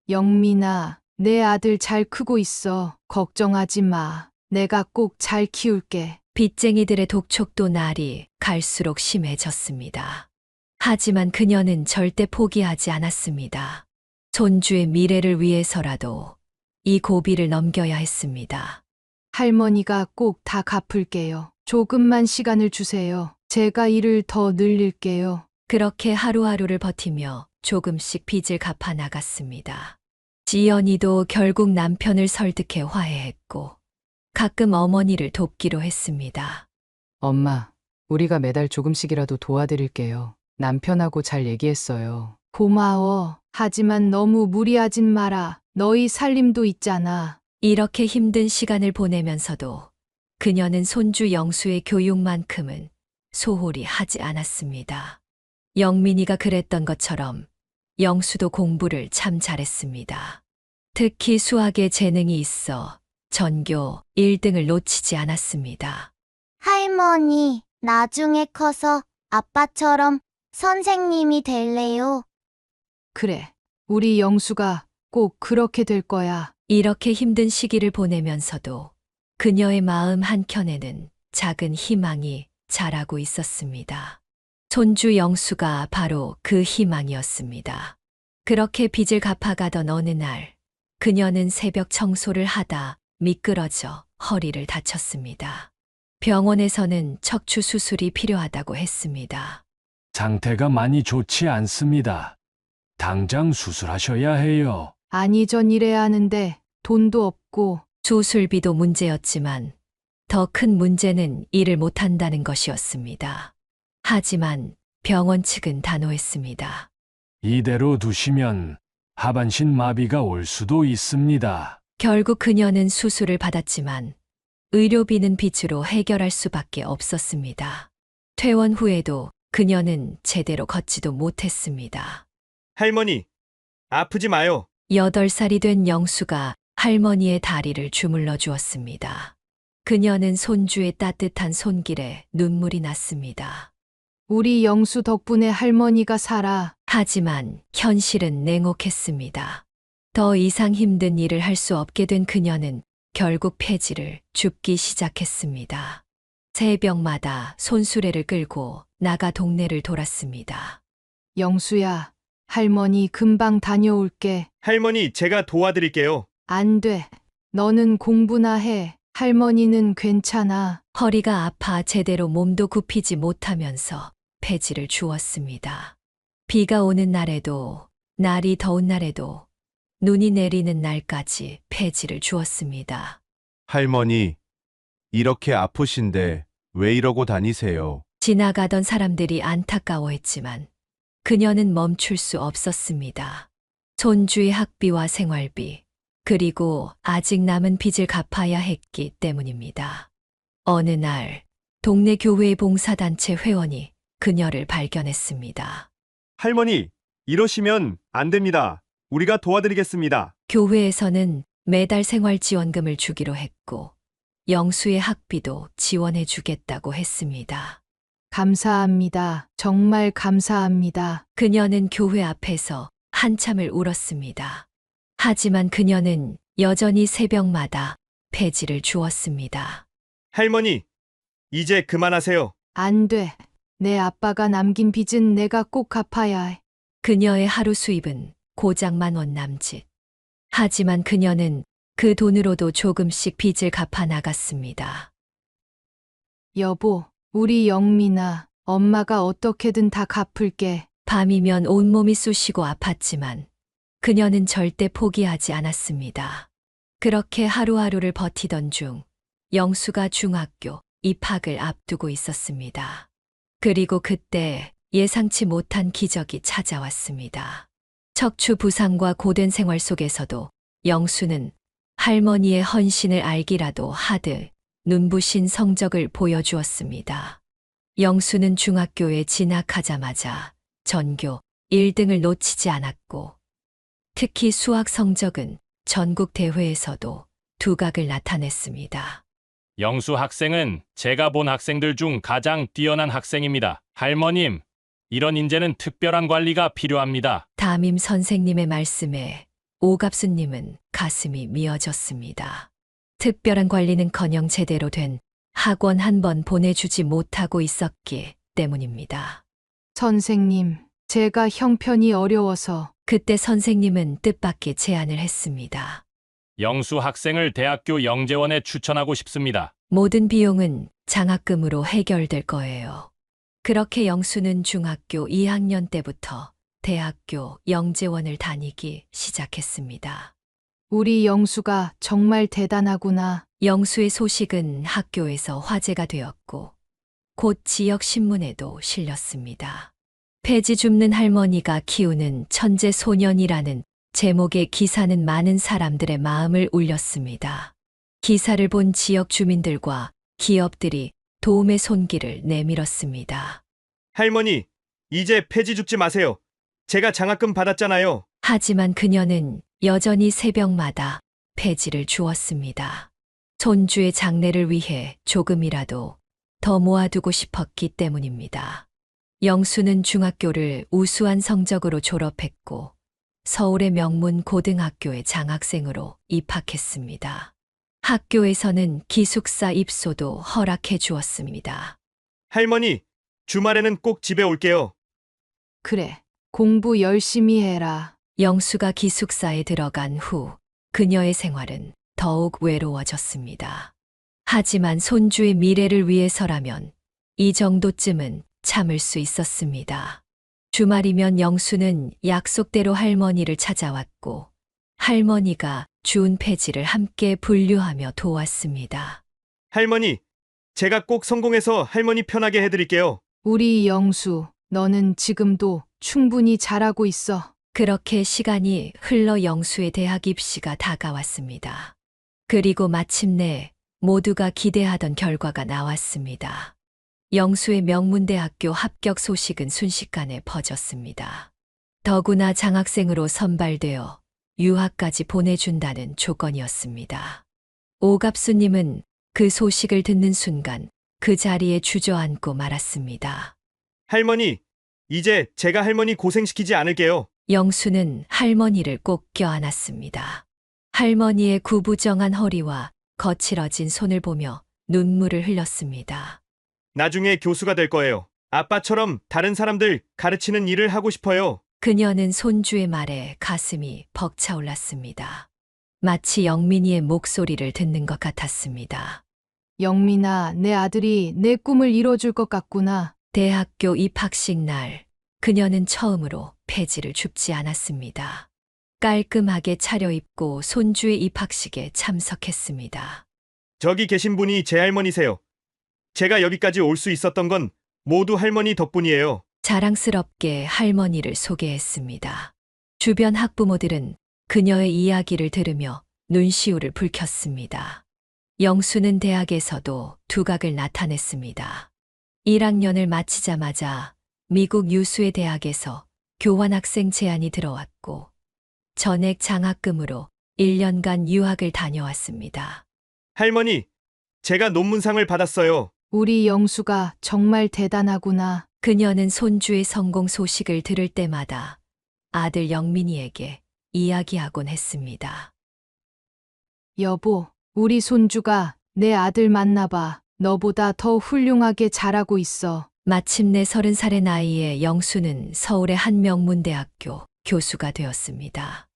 영민아, 내 아들 잘 크고 있어. 걱정하지 마. 내가 꼭 잘 키울게. 빚쟁이들의 독촉도 날이 갈수록 심해졌습니다. 하지만 그녀는 절대 포기하지 않았습니다. 손주의 미래를 위해서라도 이 고비를 넘겨야 했습니다. 할머니가 꼭 다 갚을게요. 조금만 시간을 주세요. 제가 일을 더 늘릴게요. 그렇게 하루하루를 버티며 조금씩 빚을 갚아 나갔습니다. 지연이도 결국 남편을 설득해 화해했고 가끔 어머니를 돕기로 했습니다. 엄마, 우리가 매달 조금씩이라도 도와드릴게요. 남편하고 잘 얘기했어요. 고마워. 하지만 너무 무리하진 마라. 너희 살림도 있잖아. 이렇게 힘든 시간을 보내면서도 그녀는 손주 영수의 교육만큼은 소홀히 하지 않았습니다. 영민이가 그랬던 것처럼 영수도 공부를 참 잘했습니다. 특히 수학에 재능이 있어 전교 1등을 놓치지 않았습니다. 할머니, 나중에 커서 아빠처럼 선생님이 될래요. 그래. 우리 영수가 꼭 그렇게 될 거야. 이렇게 힘든 시기를 보내면서도 그녀의 마음 한켠에는 작은 희망이 자라고 있었습니다. 손주 영수가 바로 그 희망이었습니다. 그렇게 빚을 갚아가던 어느 날, 그녀는 새벽 청소를 하다 미끄러져 허리를 다쳤습니다. 병원에서는 척추 수술이 필요하다고 했습니다. 상태가 많이 좋지 않습니다. 당장 수술하셔야 해요. 아니, 전 일해야 하는데 돈도 없고. 수술비도 문제였지만 더 큰 문제는 일을 못한다는 것이었습니다. 하지만 병원 측은 단호했습니다. 이대로 두시면 하반신 마비가 올 수도 있습니다. 결국 그녀는 수술을 받았지만 의료비는 빚으로 해결할 수밖에 없었습니다. 퇴원 후에도 그녀는 제대로 걷지도 못했습니다. 할머니, 아프지 마요. 8살이 된 영수가 할머니의 다리를 주물러 주었습니다. 그녀는 손주의 따뜻한 손길에 눈물이 났습니다. 우리 영수 덕분에 할머니가 살아. 하지만 현실은 냉혹했습니다. 더 이상 힘든 일을 할 수 없게 된 그녀는 결국 폐지를 줍기 시작했습니다. 새벽마다 손수레를 끌고 나가 동네를 돌았습니다. 영수야, 할머니 금방 다녀올게. 할머니, 제가 도와드릴게요. 안 돼. 너는 공부나 해. 할머니는 괜찮아. 허리가 아파 제대로 몸도 굽히지 못하면서 폐지를 주었습니다. 비가 오는 날에도, 날이 더운 날에도, 눈이 내리는 날까지 폐지를 주었습니다. 할머니, 이렇게 아프신데 왜 이러고 다니세요? 지나가던 사람들이 안타까워했지만 그녀는 멈출 수 없었습니다. 손주의 학비와 생활비, 그리고 아직 남은 빚을 갚아야 했기 때문입니다. 어느 날 동네 교회 봉사단체 회원이 그녀를 발견했습니다. 할머니, 이러시면 안 됩니다. 우리가 도와드리겠습니다. 교회에서는 매달 생활지원금을 주기로 했고 영수의 학비도 지원해 주겠다고 했습니다. 감사합니다. 정말 감사합니다. 그녀는 교회 앞에서 한참을 울었습니다. 하지만 그녀는 여전히 새벽마다 폐지를 주었습니다. 할머니, 이제 그만하세요. 안 돼. 내 아빠가 남긴 빚은 내가 꼭 갚아야 해. 그녀의 하루 수입은 고작 10,000원 남짓. 하지만 그녀는 그 돈으로도 조금씩 빚을 갚아 나갔습니다. 여보, 우리 영민아, 엄마가 어떻게든 다 갚을게. 밤이면 온몸이 쑤시고 아팠지만 그녀는 절대 포기하지 않았습니다. 그렇게 하루하루를 버티던 중 영수가 중학교 입학을 앞두고 있었습니다. 그리고 그때 예상치 못한 기적이 찾아왔습니다. 척추 부상과 고된 생활 속에서도 영수는 할머니의 헌신을 알기라도 하듯 눈부신 성적을 보여주었습니다. 영수는 중학교에 진학하자마자 전교 1등을 놓치지 않았고 특히 수학 성적은 전국 대회에서도 두각을 나타냈습니다. 영수 학생은 제가 본 학생들 중 가장 뛰어난 학생입니다. 할머님, 이런 인재는 특별한 관리가 필요합니다. 담임 선생님의 말씀에 오갑수님은 가슴이 미어졌습니다. 특별한 관리는커녕 제대로 된 학원 한 번 보내주지 못하고 있었기 때문입니다. 선생님, 제가 형편이 어려워서. 그때 선생님은 뜻밖의 제안을 했습니다. 영수 학생을 대학교 영재원에 추천하고 싶습니다. 모든 비용은 장학금으로 해결될 거예요. 그렇게 영수는 중학교 2학년 때부터 대학교 영재원을 다니기 시작했습니다. 우리 영수가 정말 대단하구나. 영수의 소식은 학교에서 화제가 되었고 곧 지역 신문에도 실렸습니다. 폐지 줍는 할머니가 키우는 천재 소년이라는 제목의 기사는 많은 사람들의 마음을 울렸습니다. 기사를 본 지역 주민들과 기업들이 도움의 손길을 내밀었습니다. 할머니, 이제 폐지 줍지 마세요. 제가 장학금 받았잖아요. 하지만 그녀는 여전히 새벽마다 폐지를 주었습니다. 손주의 장래를 위해 조금이라도 더 모아두고 싶었기 때문입니다. 영수는 중학교를 우수한 성적으로 졸업했고 서울의 명문 고등학교에 장학생으로 입학했습니다. 학교에서는 기숙사 입소도 허락해 주었습니다. 할머니, 주말에는 꼭 집에 올게요. 그래, 공부 열심히 해라. 영수가 기숙사에 들어간 후 그녀의 생활은 더욱 외로워졌습니다. 하지만 손주의 미래를 위해서라면 이 정도쯤은 참을 수 있었습니다. 주말이면 영수는 약속대로 할머니를 찾아왔고 할머니가 주운 폐지를 함께 분류하며 도왔습니다. 할머니, 제가 꼭 성공해서 할머니 편하게 해드릴게요. 우리 영수, 너는 지금도 충분히 잘하고 있어. 그렇게 시간이 흘러 영수의 대학 입시가 다가왔습니다. 그리고 마침내 모두가 기대하던 결과가 나왔습니다. 영수의 명문대학교 합격 소식은 순식간에 퍼졌습니다. 더구나 장학생으로 선발되어 유학까지 보내준다는 조건이었습니다. 오갑수님은 그 소식을 듣는 순간 그 자리에 주저앉고 말았습니다. 할머니, 이제 제가 할머니 고생시키지 않을게요. 영수는 할머니를 꼭 껴안았습니다. 할머니의 구부정한 허리와 거칠어진 손을 보며 눈물을 흘렸습니다. 나중에 교수가 될 거예요. 아빠처럼 다른 사람들 가르치는 일을 하고 싶어요. 그녀는 손주의 말에 가슴이 벅차올랐습니다. 마치 영민이의 목소리를 듣는 것 같았습니다. 영민아, 내 아들이 내 꿈을 이뤄줄 것 같구나. 대학교 입학식 날, 그녀는 처음으로 폐지를 줍지 않았습니다. 깔끔하게 차려입고 손주의 입학식에 참석했습니다. 저기 계신 분이 제 할머니세요. 제가 여기까지 올 수 있었던 건 모두 할머니 덕분이에요. 자랑스럽게 할머니를 소개했습니다. 주변 학부모들은 그녀의 이야기를 들으며 눈시울을 붉혔습니다. 영수는 대학에서도 두각을 나타냈습니다. 1학년을 마치자마자 미국 유수의 대학에서 교환학생 제안이 들어왔고 전액 장학금으로 1년간 유학을 다녀왔습니다. 할머니, 제가 논문상을 받았어요. 우리 영수가 정말 대단하구나. 그녀는 손주의 성공 소식을 들을 때마다 아들 영민이에게 이야기하곤 했습니다. 여보, 우리 손주가 내 아들 만나봐. 너보다 더 훌륭하게 자라고 있어. 마침내 30살의 나이에 영수는 서울의 한 명문대학교 교수가 되었습니다.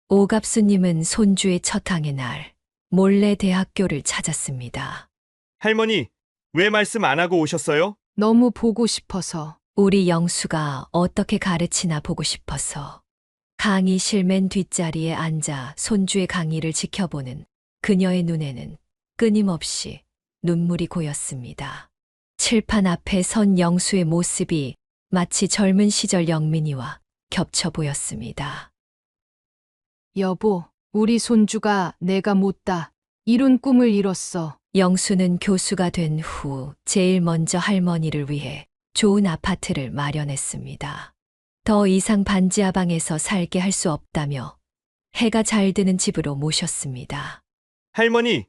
오갑수님은 손주의 첫 항의 날 몰래 대학교를 찾았습니다. 할머니, 왜 말씀 안 하고 오셨어요? 너무 보고 싶어서. 우리 영수가 어떻게 가르치나 보고 싶어서. 강의실 맨 뒷자리에 앉아 손주의 강의를 지켜보는 그녀의 눈에는 끊임없이 눈물이 고였습니다. 칠판 앞에 선 영수의 모습이 마치 젊은 시절 영민이와 겹쳐 보였습니다. 여보, 우리 손주가 내가 못다 이룬 꿈을 이뤘어. 영수는 교수가 된 후 제일 먼저 할머니를 위해 좋은 아파트를 마련했습니다. 더 이상 반지하방에서 살게 할 수 없다며 해가 잘 드는 집으로 모셨습니다. 할머니,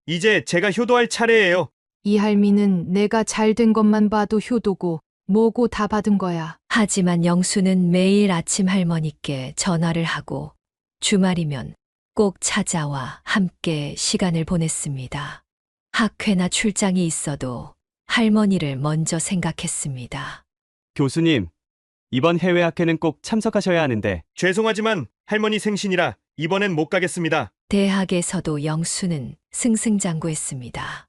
이제 제가 효도할 차례예요. 이 할미는 내가 잘 된 것만 봐도 효도고 뭐고 다 받은 거야. 하지만 영수는 매일 아침 할머니께 전화를 하고 주말이면 꼭 찾아와 함께 시간을 보냈습니다. 학회나 출장이 있어도 할머니를 먼저 생각했습니다. 교수님, 이번 해외 학회는 꼭 참석하셔야 하는데. 죄송하지만 할머니 생신이라 이번엔 못 가겠습니다. 대학에서도 영수는 승승장구했습니다.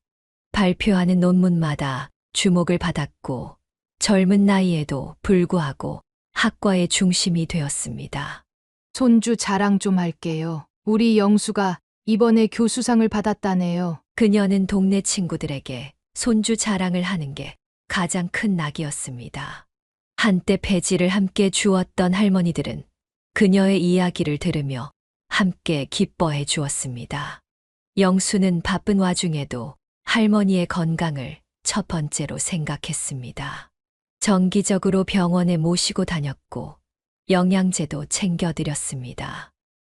발표하는 논문마다 주목을 받았고 젊은 나이에도 불구하고 학과의 중심이 되었습니다. 손주 자랑 좀 할게요. 우리 영수가 이번에 교수상을 받았다네요. 그녀는 동네 친구들에게 손주 자랑을 하는 게 가장 큰 낙이었습니다. 한때 폐지를 함께 주었던 할머니들은 그녀의 이야기를 들으며 함께 기뻐해 주었습니다. 영수는 바쁜 와중에도 할머니의 건강을 첫 번째로 생각했습니다. 정기적으로 병원에 모시고 다녔고 영양제도 챙겨드렸습니다.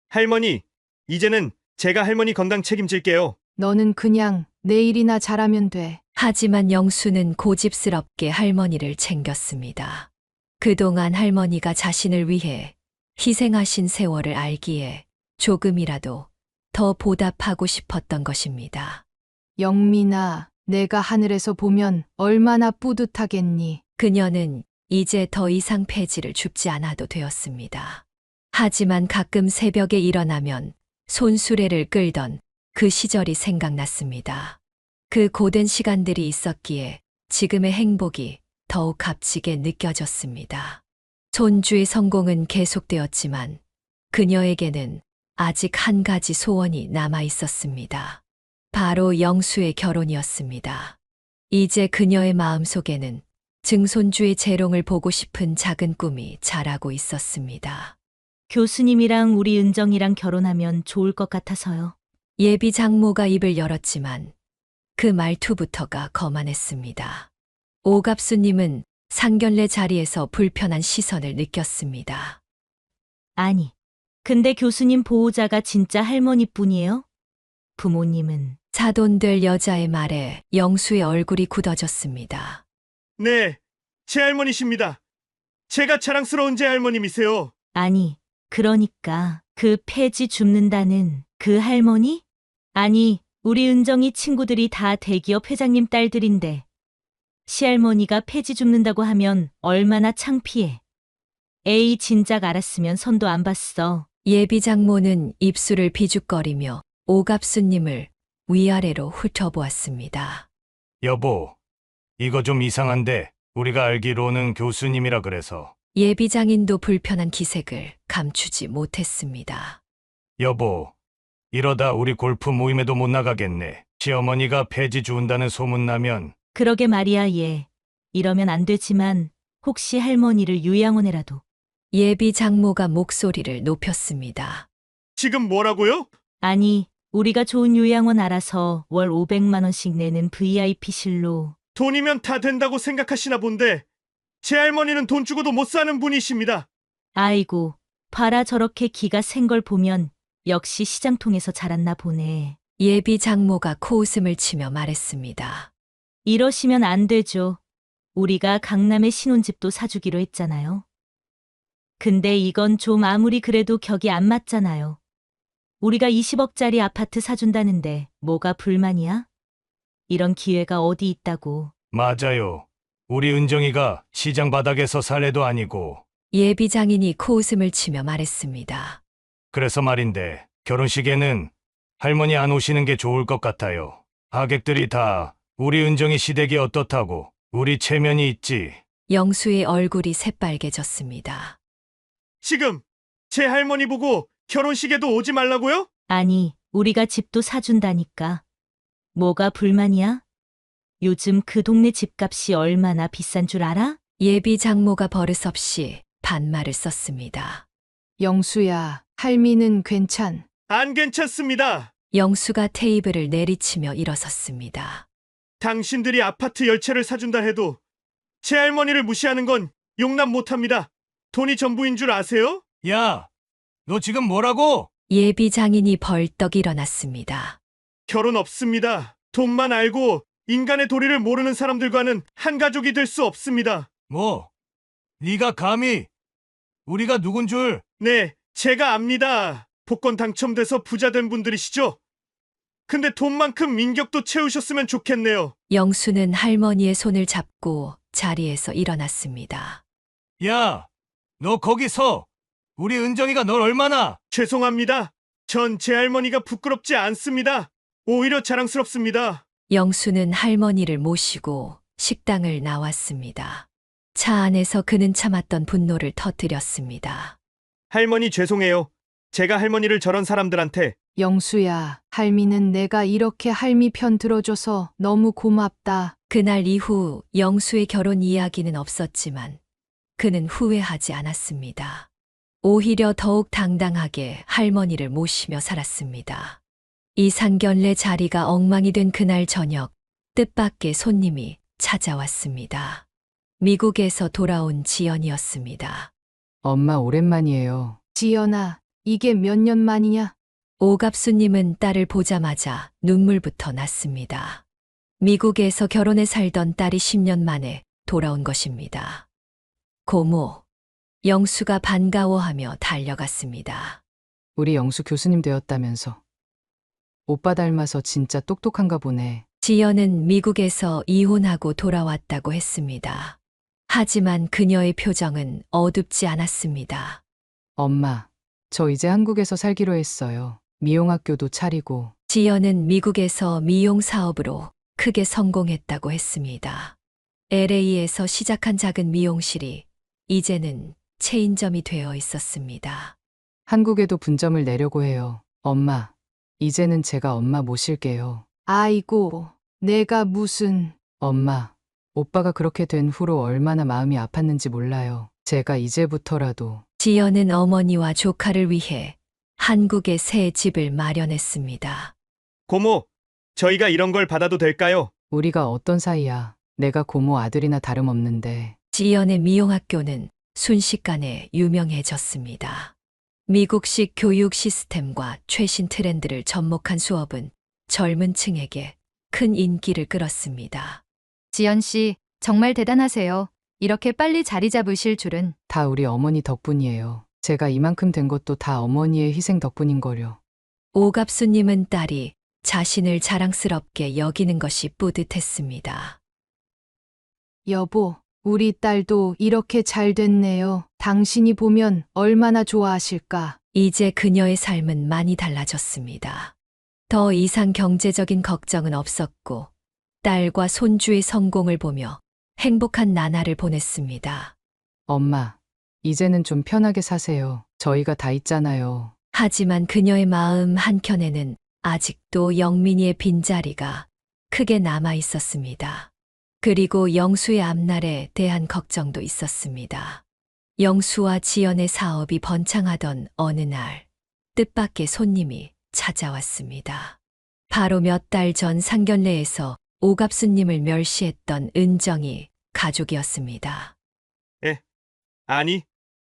할머니, 이제는 제가 할머니 건강 책임질게요. 너는 그냥 내일이나 잘하면 돼. 하지만 영수는 고집스럽게 할머니를 챙겼습니다. 그동안 할머니가 자신을 위해 희생하신 세월을 알기에 조금이라도 더 보답하고 싶었던 것입니다. 영민아, 내가 하늘에서 보면 얼마나 뿌듯하겠니? 그녀는 이제 더 이상 폐지를 줍지 않아도 되었습니다. 하지만 가끔 새벽에 일어나면 손수레를 끌던 그 시절이 생각났습니다. 그 고된 시간들이 있었기에 지금의 행복이 더욱 값지게 느껴졌습니다. 손주의 성공은 계속되었지만 그녀에게는 아직 한 가지 소원이 남아 있었습니다. 바로 영수의 결혼이었습니다. 이제 그녀의 마음속에는 증손주의 재롱을 보고 싶은 작은 꿈이 자라고 있었습니다. 교수님이랑 우리 은정이랑 결혼하면 좋을 것 같아서요. 예비 장모가 입을 열었지만 그 말투부터가 거만했습니다. 오갑수님은 상견례 자리에서 불편한 시선을 느꼈습니다. 아니, 근데 교수님 보호자가 진짜 할머니뿐이에요? 부모님은 사돈될 여자의 말에 영수의 얼굴이 굳어졌습니다. 네, 제 할머니십니다. 제가 자랑스러운 제 할머님이세요. 아니, 그러니까 그 폐지 줍는다는 그 할머니? 아니, 우리 은정이 친구들이 다 대기업 회장님 딸들인데 시할머니가 폐지 줍는다고 하면 얼마나 창피해. 에이, 진작 알았으면 손도 안 봤어. 예비 장모는 입술을 비죽거리며 오갑수님을 위아래로 훑어보았습니다. 여보, 이거 좀 이상한데 우리가 알기로는 교수님이라 그래서. 예비 장인도 불편한 기색을 감추지 못했습니다. 여보, 이러다 우리 골프 모임에도 못 나가겠네. 시어머니가 폐지 주운다는 소문 나면. 그러게 말이야, 얘. 이러면 안 되지만 혹시 할머니를 요양원에라도. 예비 장모가 목소리를 높였습니다. 지금 뭐라고요? 아니, 우리가 좋은 요양원 알아서 월 500만 원씩 내는 VIP실로. 돈이면 다 된다고 생각하시나 본데 제 할머니는 돈 주고도 못 사는 분이십니다. 아이고, 봐라, 저렇게 기가 센 걸 보면 역시 시장통에서 자랐나 보네. 예비 장모가 코웃음을 치며 말했습니다. 이러시면 안 되죠. 우리가 강남에 신혼집도 사주기로 했잖아요. 근데 이건 좀 아무리 그래도 격이 안 맞잖아요. 우리가 20억짜리 아파트 사준다는데 뭐가 불만이야? 이런 기회가 어디 있다고. 맞아요. 우리 은정이가 시장 바닥에서 살 애도 아니고. 예비 장인이 코웃음을 치며 말했습니다. 그래서 말인데 결혼식에는 할머니 안 오시는 게 좋을 것 같아요. 하객들이 다 우리 은정이 시댁이 어떻다고 우리 체면이 있지. 영수의 얼굴이 새빨개졌습니다. 지금 제 할머니 보고 결혼식에도 오지 말라고요? 아니, 우리가 집도 사준다니까. 뭐가 불만이야? 요즘 그 동네 집값이 얼마나 비싼 줄 알아? 예비 장모가 버릇없이 반말을 썼습니다. 영수야, 할미는 괜찮. 안 괜찮습니다. 영수가 테이블을 내리치며 일어섰습니다. 당신들이 아파트 10채를 사준다 해도 제 할머니를 무시하는 건 용납 못합니다. 돈이 전부인 줄 아세요? 야, 너 지금 뭐라고? 예비 장인이 벌떡 일어났습니다. 결혼 없습니다. 돈만 알고 인간의 도리를 모르는 사람들과는 한 가족이 될 수 없습니다. 뭐? 네가 감히 우리가 누군 줄? 네, 제가 압니다. 복권 당첨돼서 부자 된 분들이시죠? 근데 돈만큼 인격도 채우셨으면 좋겠네요. 영수는 할머니의 손을 잡고 자리에서 일어났습니다. 야, 너 거기 서! 우리 은정이가 널 얼마나! 죄송합니다. 전 제 할머니가 부끄럽지 않습니다. 오히려 자랑스럽습니다. 영수는 할머니를 모시고 식당을 나왔습니다. 차 안에서 그는 참았던 분노를 터뜨렸습니다. 할머니 죄송해요. 제가 할머니를 저런 사람들한테. 영수야, 할미는 내가 이렇게 할미 편 들어줘서 너무 고맙다. 그날 이후 영수의 결혼 이야기는 없었지만 그는 후회하지 않았습니다. 오히려 더욱 당당하게 할머니를 모시며 살았습니다. 이 상견례 자리가 엉망이 된 그날 저녁, 뜻밖의 손님이 찾아왔습니다. 미국에서 돌아온 지연이었습니다. 엄마 오랜만이에요. 지연아, 이게 몇 년 만이냐? 오갑수님은 딸을 보자마자 눈물부터 났습니다. 미국에서 결혼해 살던 딸이 10년 만에 돌아온 것입니다. 고모, 영수가 반가워하며 달려갔습니다. 우리 영수 교수님 되었다면서. 오빠 닮아서 진짜 똑똑한가 보네. 지연은 미국에서 이혼하고 돌아왔다고 했습니다. 하지만 그녀의 표정은 어둡지 않았습니다. 엄마, 저 이제 한국에서 살기로 했어요. 미용학교도 차리고. 지연은 미국에서 미용 사업으로 크게 성공했다고 했습니다. LA에서 시작한 작은 미용실이 이제는 체인점이 되어 있었습니다. 한국에도 분점을 내려고 해요. 엄마, 이제는 제가 엄마 모실게요. 아이고, 내가 무슨... 엄마, 오빠가 그렇게 된 후로 얼마나 마음이 아팠는지 몰라요. 제가 이제부터라도. 지연은 어머니와 조카를 위해 한국에 새 집을 마련했습니다. 고모, 저희가 이런 걸 받아도 될까요? 우리가 어떤 사이야. 내가 고모 아들이나 다름없는데. 지연의 미용학교는 순식간에 유명해졌습니다. 미국식 교육 시스템과 최신 트렌드를 접목한 수업은 젊은 층에게 큰 인기를 끌었습니다. 지연 씨, 정말 대단하세요. 이렇게 빨리 자리 잡으실 줄은. 다 우리 어머니 덕분이에요. 제가 이만큼 된 것도 다 어머니의 희생 덕분인걸요. 오갑수님은 딸이 자신을 자랑스럽게 여기는 것이 뿌듯했습니다. 여보, 우리 딸도 이렇게 잘 됐네요. 당신이 보면 얼마나 좋아하실까. 이제 그녀의 삶은 많이 달라졌습니다. 더 이상 경제적인 걱정은 없었고 딸과 손주의 성공을 보며 행복한 나날을 보냈습니다. 엄마, 이제는 좀 편하게 사세요. 저희가 다 있잖아요. 하지만 그녀의 마음 한켠에는 아직도 영민이의 빈자리가 크게 남아 있었습니다. 그리고 영수의 앞날에 대한 걱정도 있었습니다. 영수와 지연의 사업이 번창하던 어느 날, 뜻밖의 손님이 찾아왔습니다. 바로 몇 달 전 상견례에서 오갑수님을 멸시했던 은정이 가족이었습니다. 아니,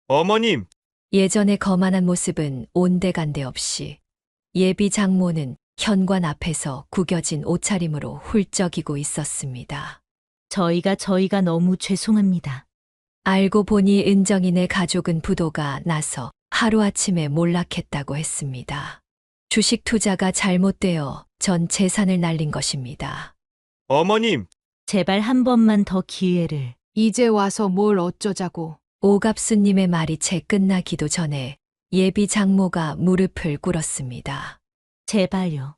어머님. 예전의 거만한 모습은 온데간데 없이 예비 장모는 현관 앞에서 구겨진 옷차림으로 훌쩍이고 있었습니다. 저희가 너무 죄송합니다. 알고 보니 은정이네 가족은 부도가 나서 하루아침에 몰락했다고 했습니다. 주식 투자가 잘못되어 전 재산을 날린 것입니다. 어머님. 제발 한 번만 더 기회를. 이제 와서 뭘 어쩌자고. 오갑수님의 말이 채 끝나기도 전에 예비 장모가 무릎을 꿇었습니다. 제발요.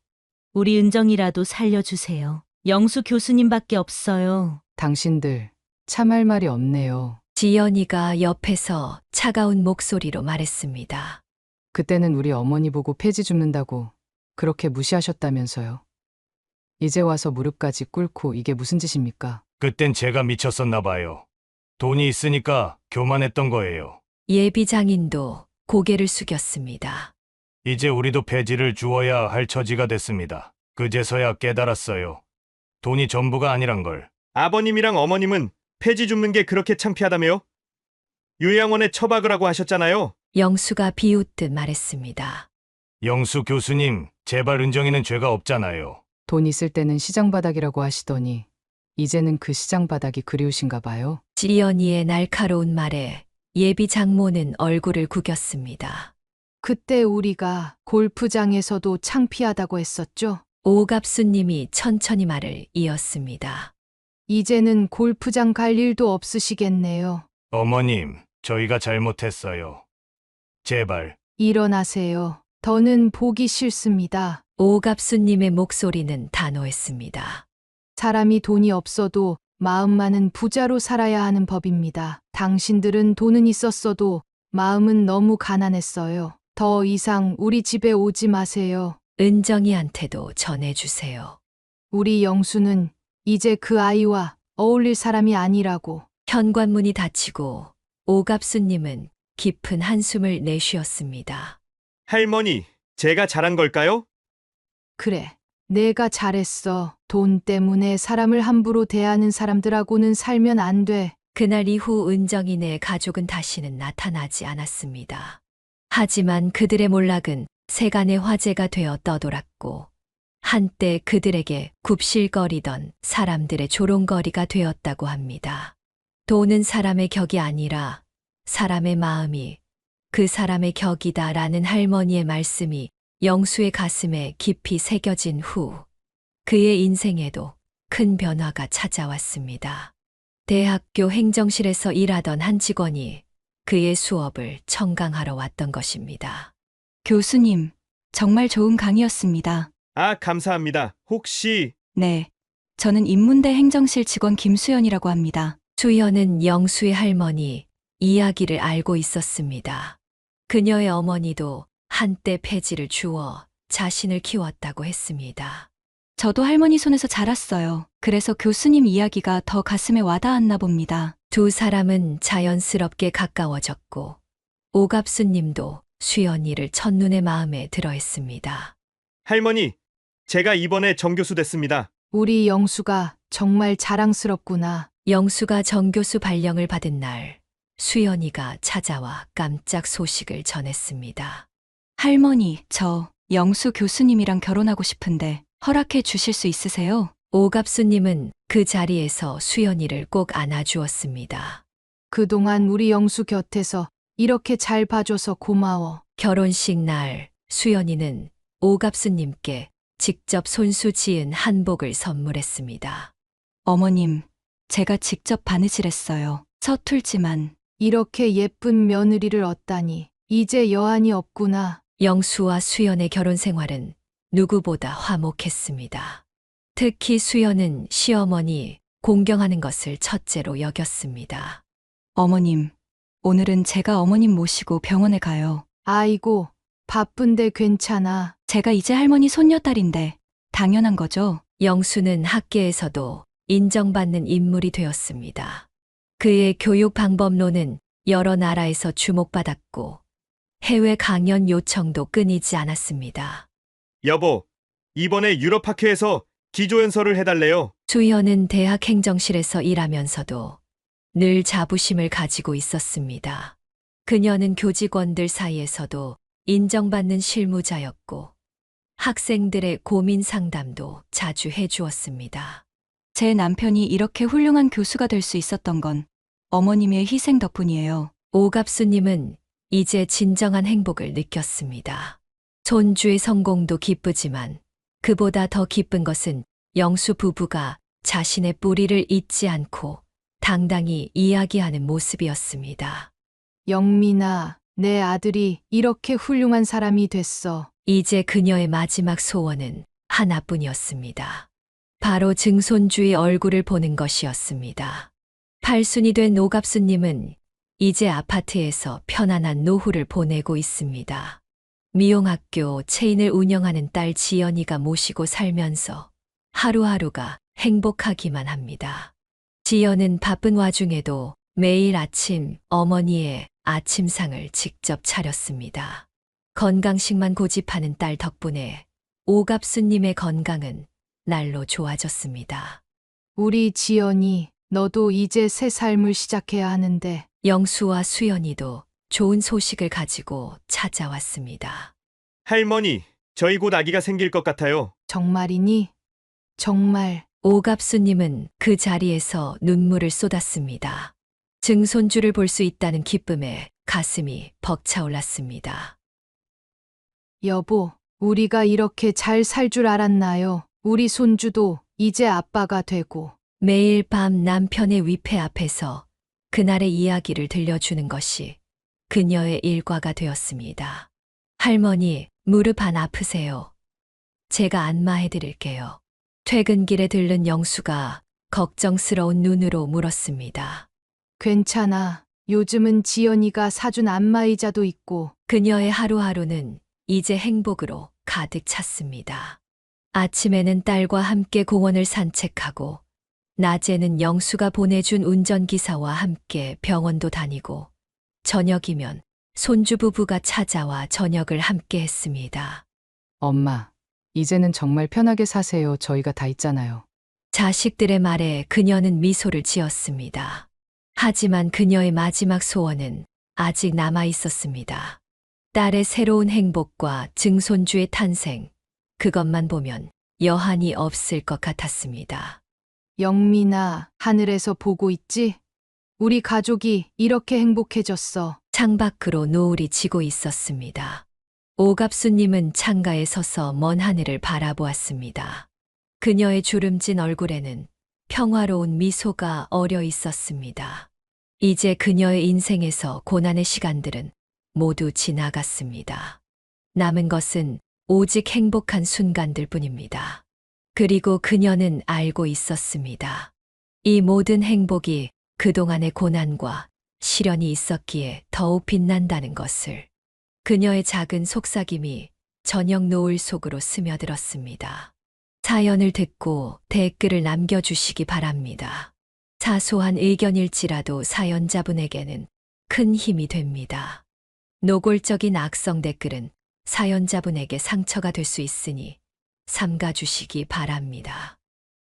우리 은정이라도 살려주세요. 영수 교수님밖에 없어요. 당신들 참할 말이 없네요. 지연이가 옆에서 차가운 목소리로 말했습니다. 그때는 우리 어머니 보고 폐지 줍는다고 그렇게 무시하셨다면서요. 이제 와서 무릎까지 꿇고 이게 무슨 짓입니까? 그땐 제가 미쳤었나 봐요. 돈이 있으니까 교만했던 거예요. 예비 장인도 고개를 숙였습니다. 이제 우리도 폐지를 주어야 할 처지가 됐습니다. 그제서야 깨달았어요. 돈이 전부가 아니란 걸. 아버님이랑 어머님은 폐지 줍는 게 그렇게 창피하다며요? 요양원에 처박으라고 하셨잖아요. 영수가 비웃듯 말했습니다. 영수 교수님, 제발 은정이는 죄가 없잖아요. 돈 있을 때는 시장 바닥이라고 하시더니 이제는 그 시장 바닥이 그리우신가 봐요. 지연이의 날카로운 말에 예비 장모는 얼굴을 구겼습니다. 그때 우리가 골프장에서도 창피하다고 했었죠? 오갑수님이 천천히 말을 이었습니다. 이제는 골프장 갈 일도 없으시겠네요. 어머님, 저희가 잘못했어요. 제발. 일어나세요. 더는 보기 싫습니다. 오갑수님의 목소리는 단호했습니다. 사람이 돈이 없어도 마음만은 부자로 살아야 하는 법입니다. 당신들은 돈은 있었어도 마음은 너무 가난했어요. 더 이상 우리 집에 오지 마세요. 은정이한테도 전해주세요. 우리 영수는 이제 그 아이와 어울릴 사람이 아니라고. 현관문이 닫히고 오갑수님은 깊은 한숨을 내쉬었습니다. 할머니, 제가 잘한 걸까요? 그래, 내가 잘했어. 돈 때문에 사람을 함부로 대하는 사람들하고는 살면 안 돼. 그날 이후 은정이네 가족은 다시는 나타나지 않았습니다. 하지만 그들의 몰락은 세간의 화제가 되어 떠돌았고 한때 그들에게 굽실거리던 사람들의 조롱거리가 되었다고 합니다. 돈은 사람의 격이 아니라 사람의 마음이 그 사람의 격이다라는 할머니의 말씀이 영수의 가슴에 깊이 새겨진 후 그의 인생에도 큰 변화가 찾아왔습니다. 대학교 행정실에서 일하던 한 직원이 그의 수업을 청강하러 왔던 것입니다. 교수님, 정말 좋은 강의였습니다. 아, 감사합니다. 혹시 네, 저는 인문대 행정실 직원 김수연이라고 합니다. 수연은 영수의 할머니 이야기를 알고 있었습니다. 그녀의 어머니도 한때 폐지를 주어 자신을 키웠다고 했습니다. 저도 할머니 손에서 자랐어요. 그래서 교수님 이야기가 더 가슴에 와닿았나 봅니다. 두 사람은 자연스럽게 가까워졌고 오갑수님도 수연이를 첫눈에 마음에 들어했습니다. 할머니, 제가 이번에 정교수 됐습니다. 우리 영수가 정말 자랑스럽구나. 영수가 정교수 발령을 받은 날 수연이가 찾아와 깜짝 소식을 전했습니다. 할머니, 저 영수 교수님이랑 결혼하고 싶은데 허락해 주실 수 있으세요? 오갑수님은 그 자리에서 수연이를 꼭 안아주었습니다. 그동안 우리 영수 곁에서 이렇게 잘 봐줘서 고마워. 결혼식 날 수연이는 오갑수님께 직접 손수 지은 한복을 선물했습니다. 어머님, 제가 직접 바느질했어요. 서툴지만. 이렇게 예쁜 며느리를 얻다니. 이제 여한이 없구나. 영수와 수연의 결혼 생활은 누구보다 화목했습니다. 특히 수연은 시어머니 공경하는 것을 첫째로 여겼습니다. 어머님, 오늘은 제가 어머님 모시고 병원에 가요. 아이고, 바쁜데 괜찮아. 제가 이제 할머니 손녀딸인데 당연한 거죠? 영수는 학계에서도 인정받는 인물이 되었습니다. 그의 교육 방법론은 여러 나라에서 주목받았고 해외 강연 요청도 끊이지 않았습니다. 여보, 이번에 유럽학회에서 기조연설을 해달래요. 수연은 대학 행정실에서 일하면서도 늘 자부심을 가지고 있었습니다. 그녀는 교직원들 사이에서도 인정받는 실무자였고 학생들의 고민 상담도 자주 해주었습니다. 제 남편이 이렇게 훌륭한 교수가 될 수 있었던 건 어머님의 희생 덕분이에요. 오갑수님은 이제 진정한 행복을 느꼈습니다. 손주의 성공도 기쁘지만 그보다 더 기쁜 것은 영수 부부가 자신의 뿌리를 잊지 않고 당당히 이야기하는 모습이었습니다. 영민아, 내 아들이 이렇게 훌륭한 사람이 됐어. 이제 그녀의 마지막 소원은 하나뿐이었습니다. 바로 증손주의 얼굴을 보는 것이었습니다. 팔순이 된 오갑수님은 이제 아파트에서 편안한 노후를 보내고 있습니다. 미용학교 체인을 운영하는 딸 지연이가 모시고 살면서 하루하루가 행복하기만 합니다. 지연은 바쁜 와중에도 매일 아침 어머니의 아침상을 직접 차렸습니다. 건강식만 고집하는 딸 덕분에 오갑수님의 건강은 날로 좋아졌습니다. 우리 지연이, 너도 이제 새 삶을 시작해야 하는데. 영수와 수연이도 좋은 소식을 가지고 찾아왔습니다. 할머니, 저희 곧 아기가 생길 것 같아요. 정말이니? 정말. 오갑수님은 그 자리에서 눈물을 쏟았습니다. 증손주를 볼 수 있다는 기쁨에 가슴이 벅차올랐습니다. 여보, 우리가 이렇게 잘 살 줄 알았나요? 우리 손주도 이제 아빠가 되고. 매일 밤 남편의 위패 앞에서 그날의 이야기를 들려주는 것이 그녀의 일과가 되었습니다. 할머니, 무릎 안 아프세요? 제가 안마해드릴게요. 퇴근길에 들른 영수가 걱정스러운 눈으로 물었습니다. 괜찮아. 요즘은 지연이가 사준 안마의자도 있고. 그녀의 하루하루는 이제 행복으로 가득 찼습니다. 아침에는 딸과 함께 공원을 산책하고, 낮에는 영수가 보내준 운전기사와 함께 병원도 다니고, 저녁이면 손주 부부가 찾아와 저녁을 함께 했습니다. 엄마, 이제는 정말 편하게 사세요. 저희가 다 있잖아요. 자식들의 말에 그녀는 미소를 지었습니다. 하지만 그녀의 마지막 소원은 아직 남아 있었습니다. 딸의 새로운 행복과 증손주의 탄생, 그것만 보면 여한이 없을 것 같았습니다. 영민아, 하늘에서 보고 있지? 우리 가족이 이렇게 행복해졌어. 창밖으로 노을이 지고 있었습니다. 오갑수님은 창가에 서서 먼 하늘을 바라보았습니다. 그녀의 주름진 얼굴에는 평화로운 미소가 어려 있었습니다. 이제 그녀의 인생에서 고난의 시간들은 모두 지나갔습니다. 남은 것은 오직 행복한 순간들 뿐입니다. 그리고 그녀는 알고 있었습니다. 이 모든 행복이 그동안의 고난과 시련이 있었기에 더욱 빛난다는 것을. 그녀의 작은 속삭임이 저녁 노을 속으로 스며들었습니다. 사연을 듣고 댓글을 남겨주시기 바랍니다. 사소한 의견일지라도 사연자분에게는 큰 힘이 됩니다. 노골적인 악성 댓글은 사연자분에게 상처가 될 수 있으니 삼가주시기 바랍니다.